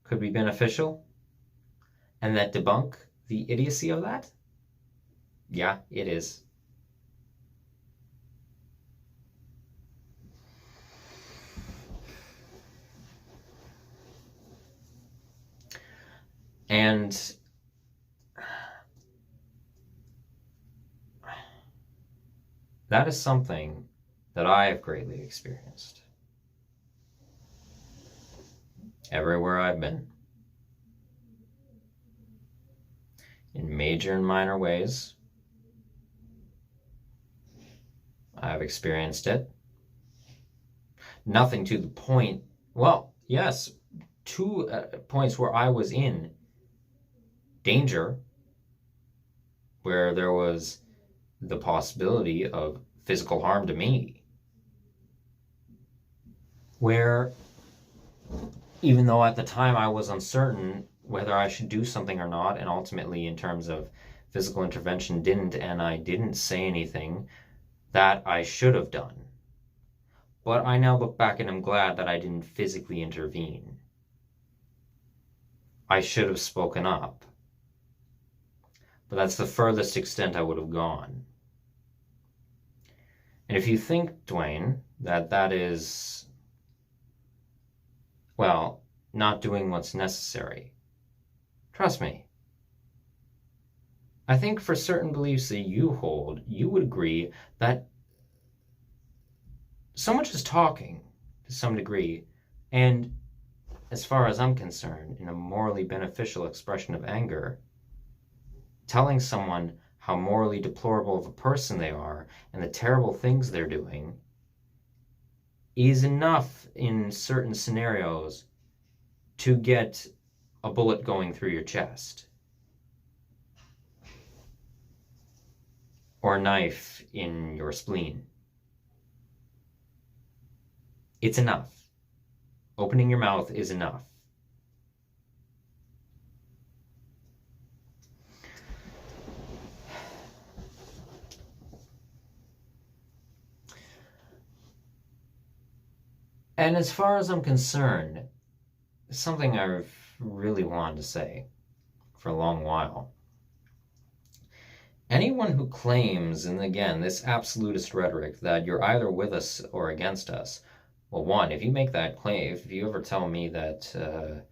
could be beneficial and that debunk the idiocy of that? Yeah, it is. And that is something that I have greatly experienced everywhere I've been, in major and minor ways. I've experienced it. Nothing to the point, well, yes, to points where I was in danger, where there was the possibility of physical harm to me, where even though at the time I was uncertain whether I should do something or not, and ultimately in terms of physical intervention and I didn't say anything that I should have done. But I now look back and I'm glad that I didn't physically intervene. I should have spoken up. But that's the furthest extent I would have gone. And if you think, Dwayne, that is, well, not doing what's necessary, trust me. I think for certain beliefs that you hold, you would agree that so much is talking to some degree, and as far as I'm concerned, in a morally beneficial expression of anger, telling someone how morally deplorable of a person they are and the terrible things they're doing is enough in certain scenarios to get a bullet going through your chest or a knife in your spleen. It's enough. Opening your mouth is enough. And as far as I'm concerned, something I've really wanted to say for a long while. Anyone who claims, and again, this absolutist rhetoric, that you're either with us or against us, well, one, if you make that claim, if you ever tell me that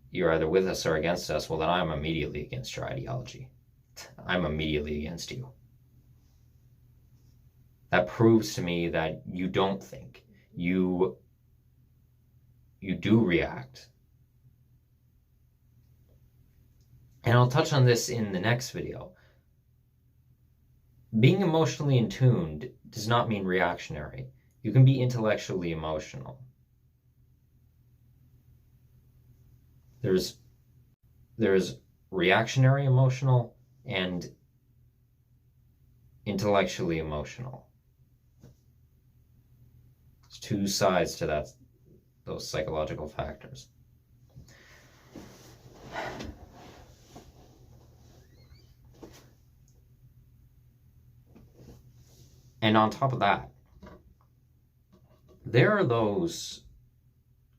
you're either with us or against us, well, then I'm immediately against your ideology. I'm immediately against you. That proves to me that you don't think. You do react. And I'll touch on this in the next video. Being emotionally in tune does not mean reactionary. You can be intellectually emotional. There's reactionary emotional and intellectually emotional. There's two sides to those psychological factors. And on top of that, there are those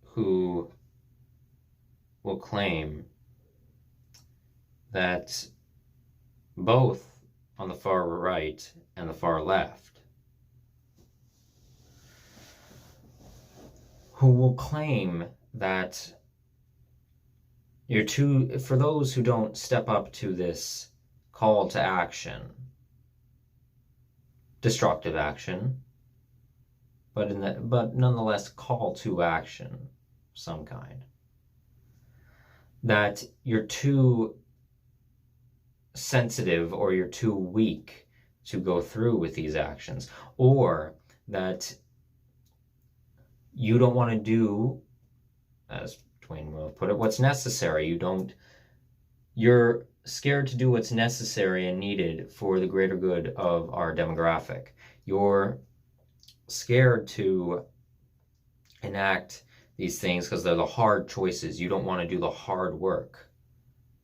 who will claim that both on the far right and the far left, who will claim that for those who don't step up to this call to action, destructive action, but nonetheless call to action of some kind, that you're too sensitive or you're too weak to go through with these actions, or that you don't want to do, as Twain will put it, what's necessary. You're scared to do what's necessary and needed for the greater good of our demographic. You're scared to enact these things because they're the hard choices. You don't want to do the hard work.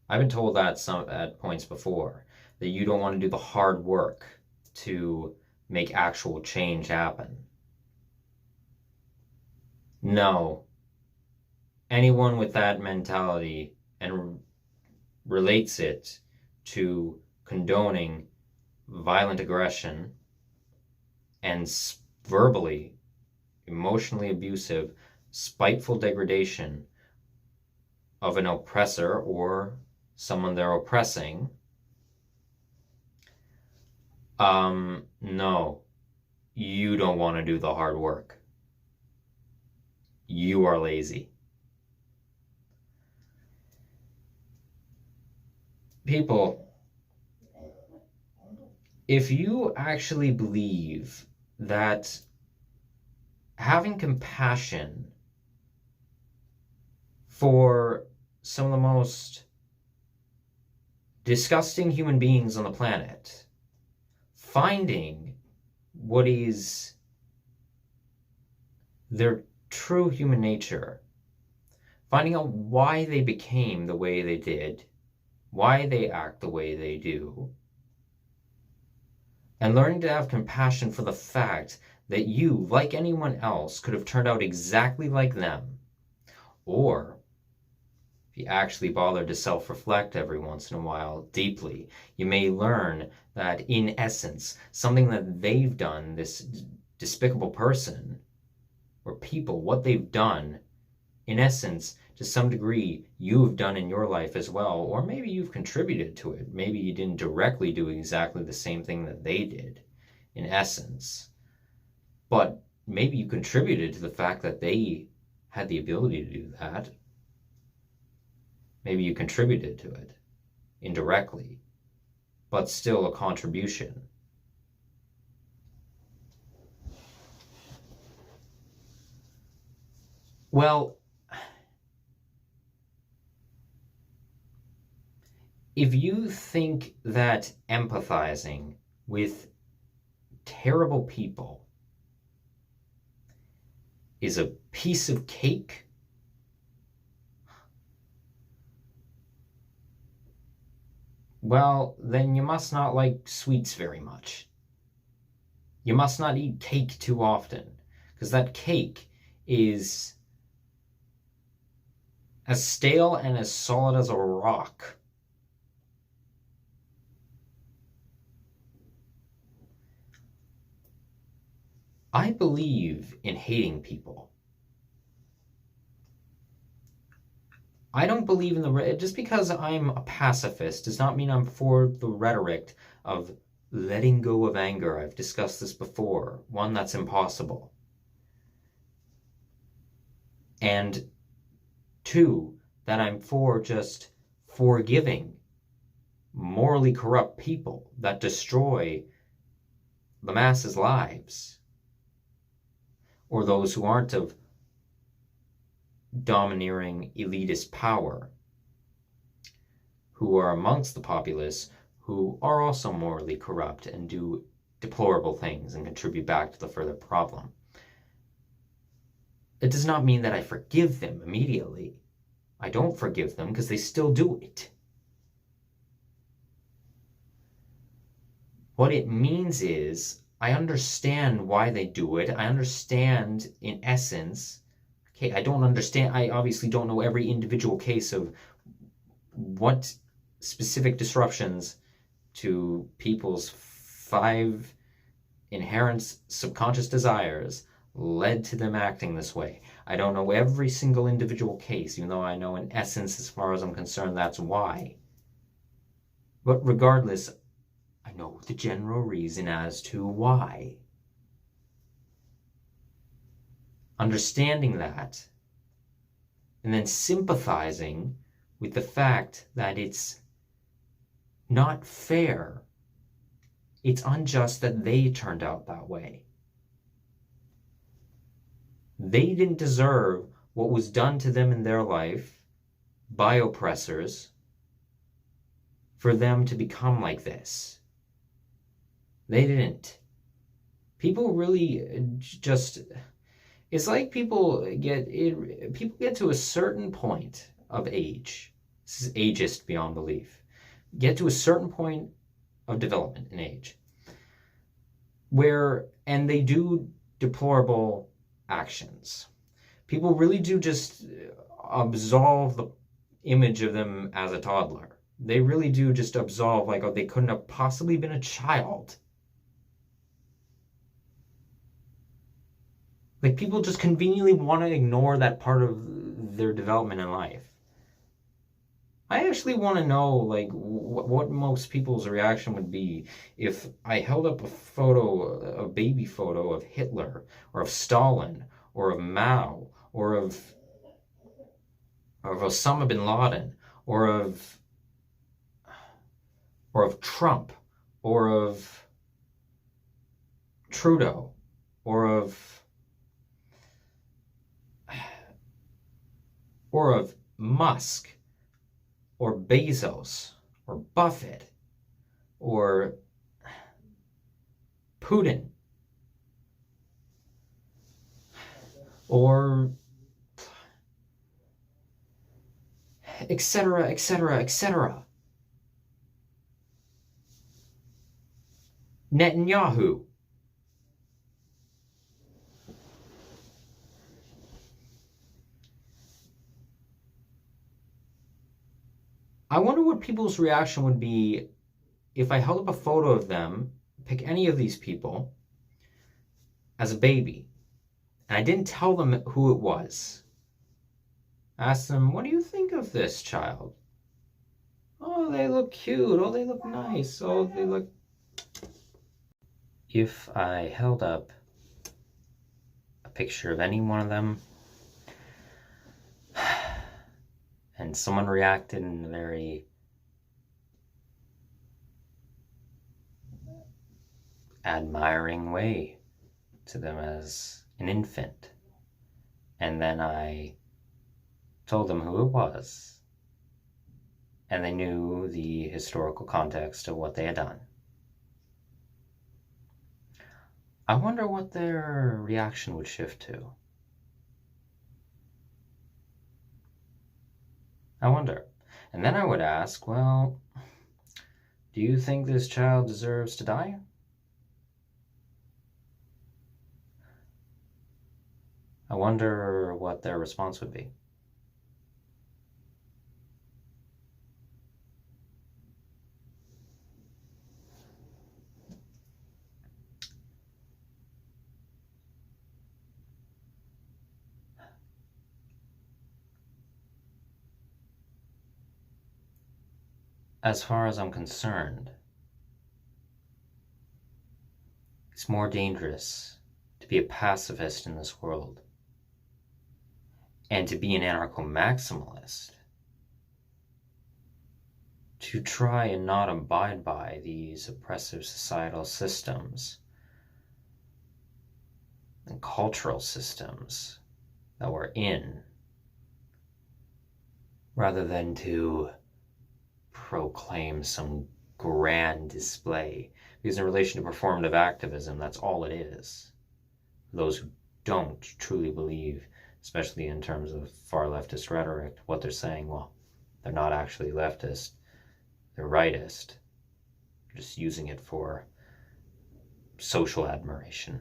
I've been told that at points before, that you don't want to do the hard work to make actual change happen. No. Anyone with that mentality and relates it to condoning violent aggression and verbally, emotionally abusive, spiteful degradation of an oppressor or someone they're oppressing, no, you don't want to do the hard work. You are lazy. People, if you actually believe that having compassion for some of the most disgusting human beings on the planet, finding what is their true human nature, finding out why they became the way they did, why they act the way they do, and learning to have compassion for the fact that you, like anyone else, could have turned out exactly like them. Or, if you actually bother to self-reflect every once in a while deeply, you may learn that in essence, something that they've done, this despicable person or people, what they've done, in essence, to some degree, you've done in your life as well, or maybe you've contributed to it. Maybe you didn't directly do exactly the same thing that they did, in essence. But maybe you contributed to the fact that they had the ability to do that. Maybe you contributed to it, indirectly, but still a contribution. Well, if you think that empathizing with terrible people is a piece of cake, well, then you must not like sweets very much. You must not eat cake too often, because that cake is as stale and as solid as a rock. I believe in hating people. I don't believe in the... Just because I'm a pacifist does not mean I'm for the rhetoric of letting go of anger. I've discussed this before. One, that's impossible. And two, that I'm for just forgiving morally corrupt people that destroy the masses' lives, or those who aren't of domineering elitist power, who are amongst the populace, who are also morally corrupt and do deplorable things and contribute back to the further problem. It does not mean that I forgive them immediately. I don't forgive them because they still do it. What it means is I understand why they do it. I understand in essence. Okay, I don't understand. I obviously don't know every individual case of what specific disruptions to people's 5 inherent subconscious desires led to them acting this way. I don't know every single individual case, even though I know in essence, as far as I'm concerned, that's why. But regardless, I know the general reason as to why. Understanding that, and then sympathizing with the fact that it's not fair, it's unjust that they turned out that way. They didn't deserve what was done to them in their life by oppressors for them to become like this. They didn't. People really just... It's like people get to a certain point of age. This is ageist beyond belief. Get to a certain point of development in age and they do deplorable actions. People really do just absolve the image of them as a toddler. They really do just absolve, like, oh, they couldn't have possibly been a child. Like, people just conveniently want to ignore that part of their development in life. I actually want to know, like, what most people's reaction would be if I held up a baby photo of Hitler, or of Stalin, or of Mao, or of Osama bin Laden, or of Trump, or of Trudeau, or of Musk, or Bezos, or Buffett, or Putin, or etc., etc., etc. Netanyahu. I wonder what people's reaction would be if I held up a photo of them, pick any of these people, as a baby, and I didn't tell them who it was. I asked them, what do you think of this child? Oh, they look cute. Oh, they look nice. Oh, they look... If I held up a picture of any one of them, and someone reacted in a very admiring way to them as an infant, and then I told them who it was, and they knew the historical context of what they had done, I wonder what their reaction would shift to. I wonder. And then I would ask, well, do you think this child deserves to die? I wonder what their response would be. As far as I'm concerned, it's more dangerous to be a pacifist in this world and to be an anarcho-maximalist, to try and not abide by these oppressive societal systems and cultural systems that we're in, rather than to proclaim some grand display. Because in relation to performative activism, that's all it is. For those who don't truly believe, especially in terms of far leftist rhetoric, what they're saying, well, they're not actually leftist, they're rightist. They're just using it for social admiration.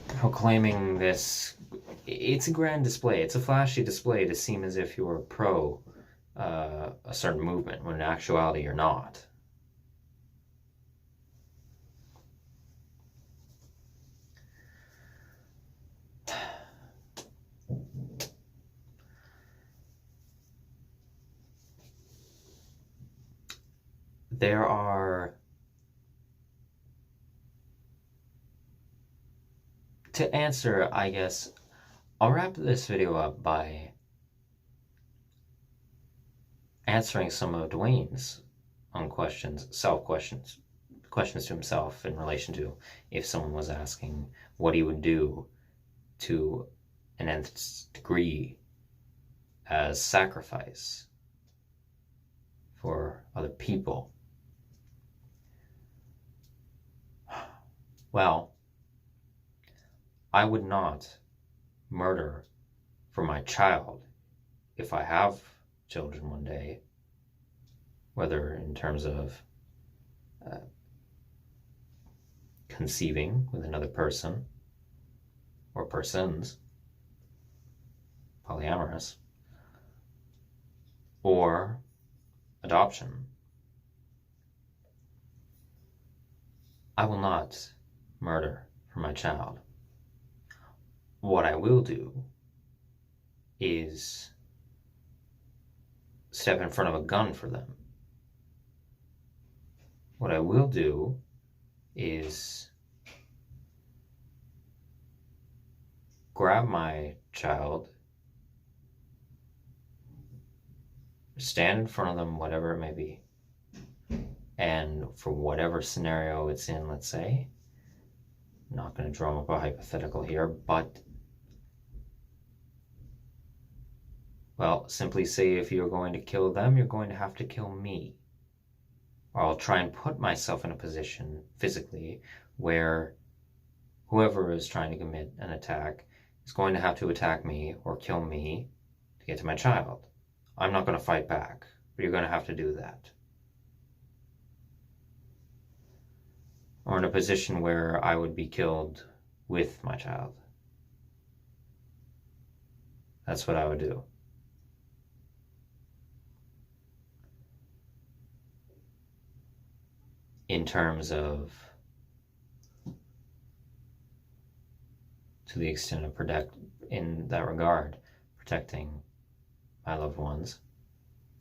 Proclaiming this, it's a grand display, it's a flashy display to seem as if you're pro a certain movement, when in actuality you're not. There are, to answer, I guess, I'll wrap this video up by answering some of Dwayne's own questions, questions to himself in relation to if someone was asking what he would do to an nth degree as sacrifice for other people. Well, I would not murder for my child if I have children one day, whether in terms of conceiving with another person or persons, polyamorous, or adoption. I will not murder for my child. What I will do is step in front of a gun for them. What I will do is grab my child, stand in front of them, whatever it may be, and for whatever scenario it's in, let's say, I'm not going to drum up a hypothetical here, but, well, simply say if you're going to kill them, you're going to have to kill me. Or I'll try and put myself in a position physically where whoever is trying to commit an attack is going to have to attack me or kill me to get to my child. I'm not going to fight back, but you're going to have to do that. Or in a position where I would be killed with my child. That's what I would do. In terms of, to the extent of in that regard, protecting my loved ones,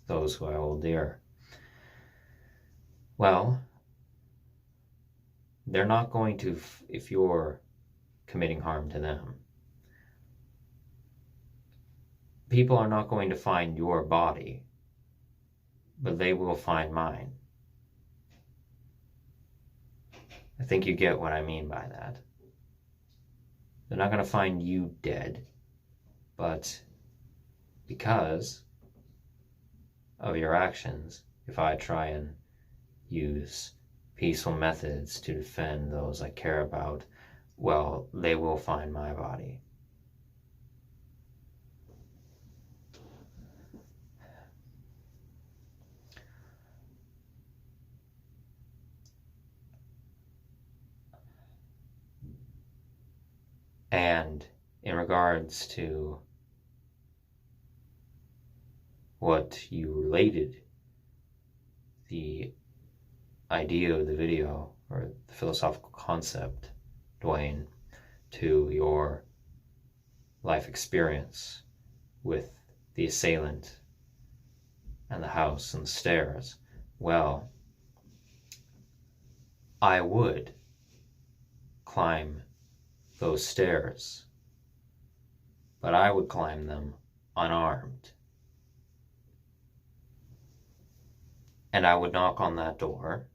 those who I hold dear. Well, they're not going to, if you're committing harm to them, people are not going to find your body, but they will find mine. I think you get what I mean by that. They're not going to find you dead, but because of your actions, if I try and use peaceful methods to defend those I care about, well, they will find my body. And in regards to what you related the idea of the video or the philosophical concept, Dwayne, to your life experience with the assailant and the house and the stairs, well, I would climb those stairs, but I would climb them unarmed. And I would knock on that door,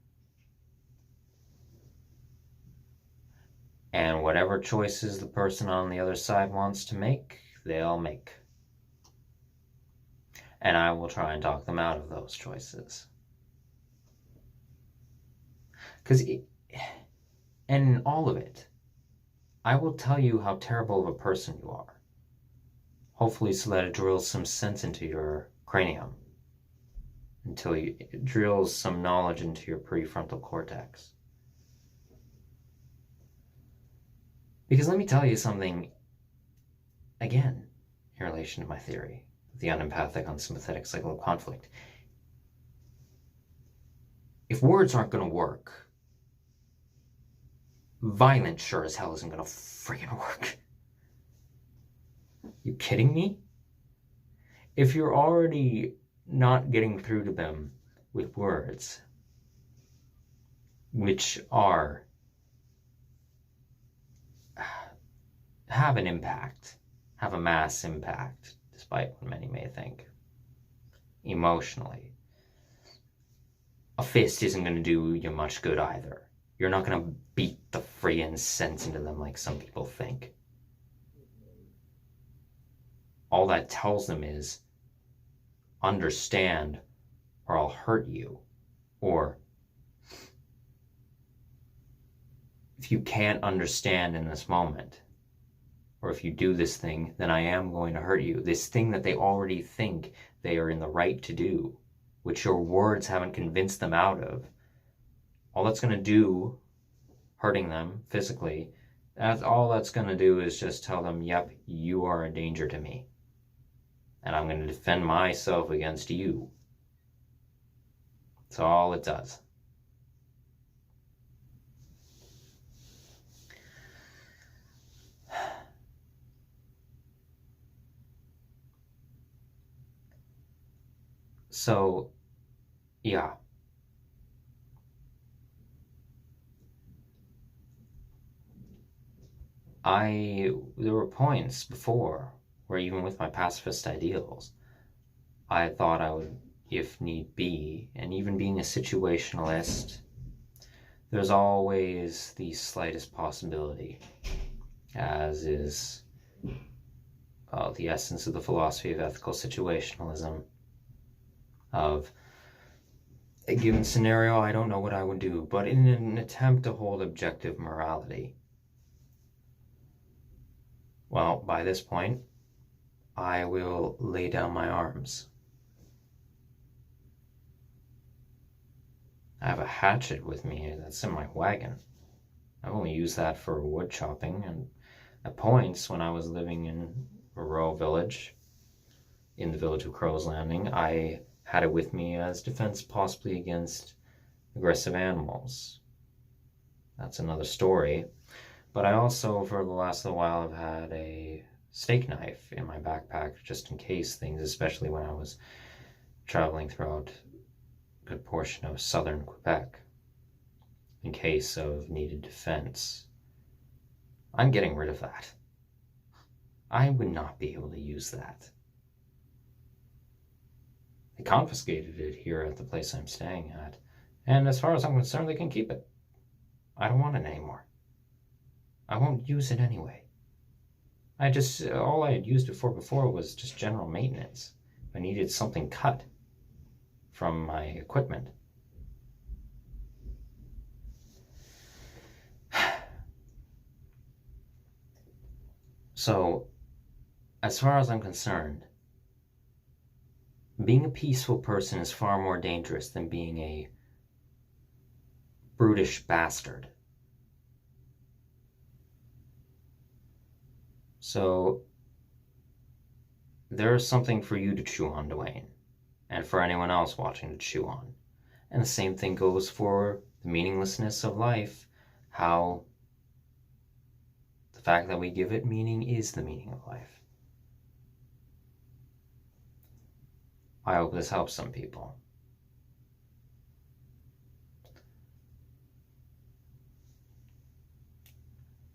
and whatever choices the person on the other side wants to make, they'll make. And I will try and talk them out of those choices. And in all of it, I will tell you how terrible of a person you are. Hopefully so that it drills some sense into your cranium. Until it drills some knowledge into your prefrontal cortex. Because let me tell you something, again, in relation to my theory, the unempathic, unsympathetic cycle of conflict. If words aren't going to work, violence sure as hell isn't going to friggin' work. You kidding me? If you're already not getting through to them with words, which have an impact, have a mass impact, despite what many may think, emotionally, a fist isn't going to do you much good either. You're not going to beat the friggin' sense into them like some people think. All that tells them is, understand or I'll hurt you. Or, if you can't understand in this moment, or if you do this thing, then I am going to hurt you. This thing that they already think they are in the right to do, which your words haven't convinced them out of. All that's going to do, hurting them physically, all that's going to do is just tell them, yep, you are a danger to me. And I'm going to defend myself against you. That's all it does. So, yeah. There were points before where even with my pacifist ideals, I thought I would, if need be, and even being a situationalist, there's always the slightest possibility, as is the essence of the philosophy of ethical situationalism, of a given scenario, I don't know what I would do, but in an attempt to hold objective morality, well, by this point, I will lay down my arms. I have a hatchet with me that's in my wagon. I've only used that for wood chopping, and at points when I was living in a rural village, in the village of Crow's Landing, I had it with me as defense possibly against aggressive animals. That's another story. But I also, for the last little while, have had a steak knife in my backpack just in case things, especially when I was traveling throughout a good portion of southern Quebec, in case of needed defense. I'm getting rid of that. I would not be able to use that. They confiscated it here at the place I'm staying at, and as far as I'm concerned, they can keep it. I don't want it anymore. I won't use it anyway. All I had used it for before was just general maintenance. I needed something cut from my equipment. So, as far as I'm concerned, being a peaceful person is far more dangerous than being a brutish bastard. So there's something for you to chew on, Dwayne, and for anyone else watching to chew on. And the same thing goes for the meaninglessness of life, how the fact that we give it meaning is the meaning of life. I hope this helps some people.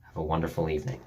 Have a wonderful evening.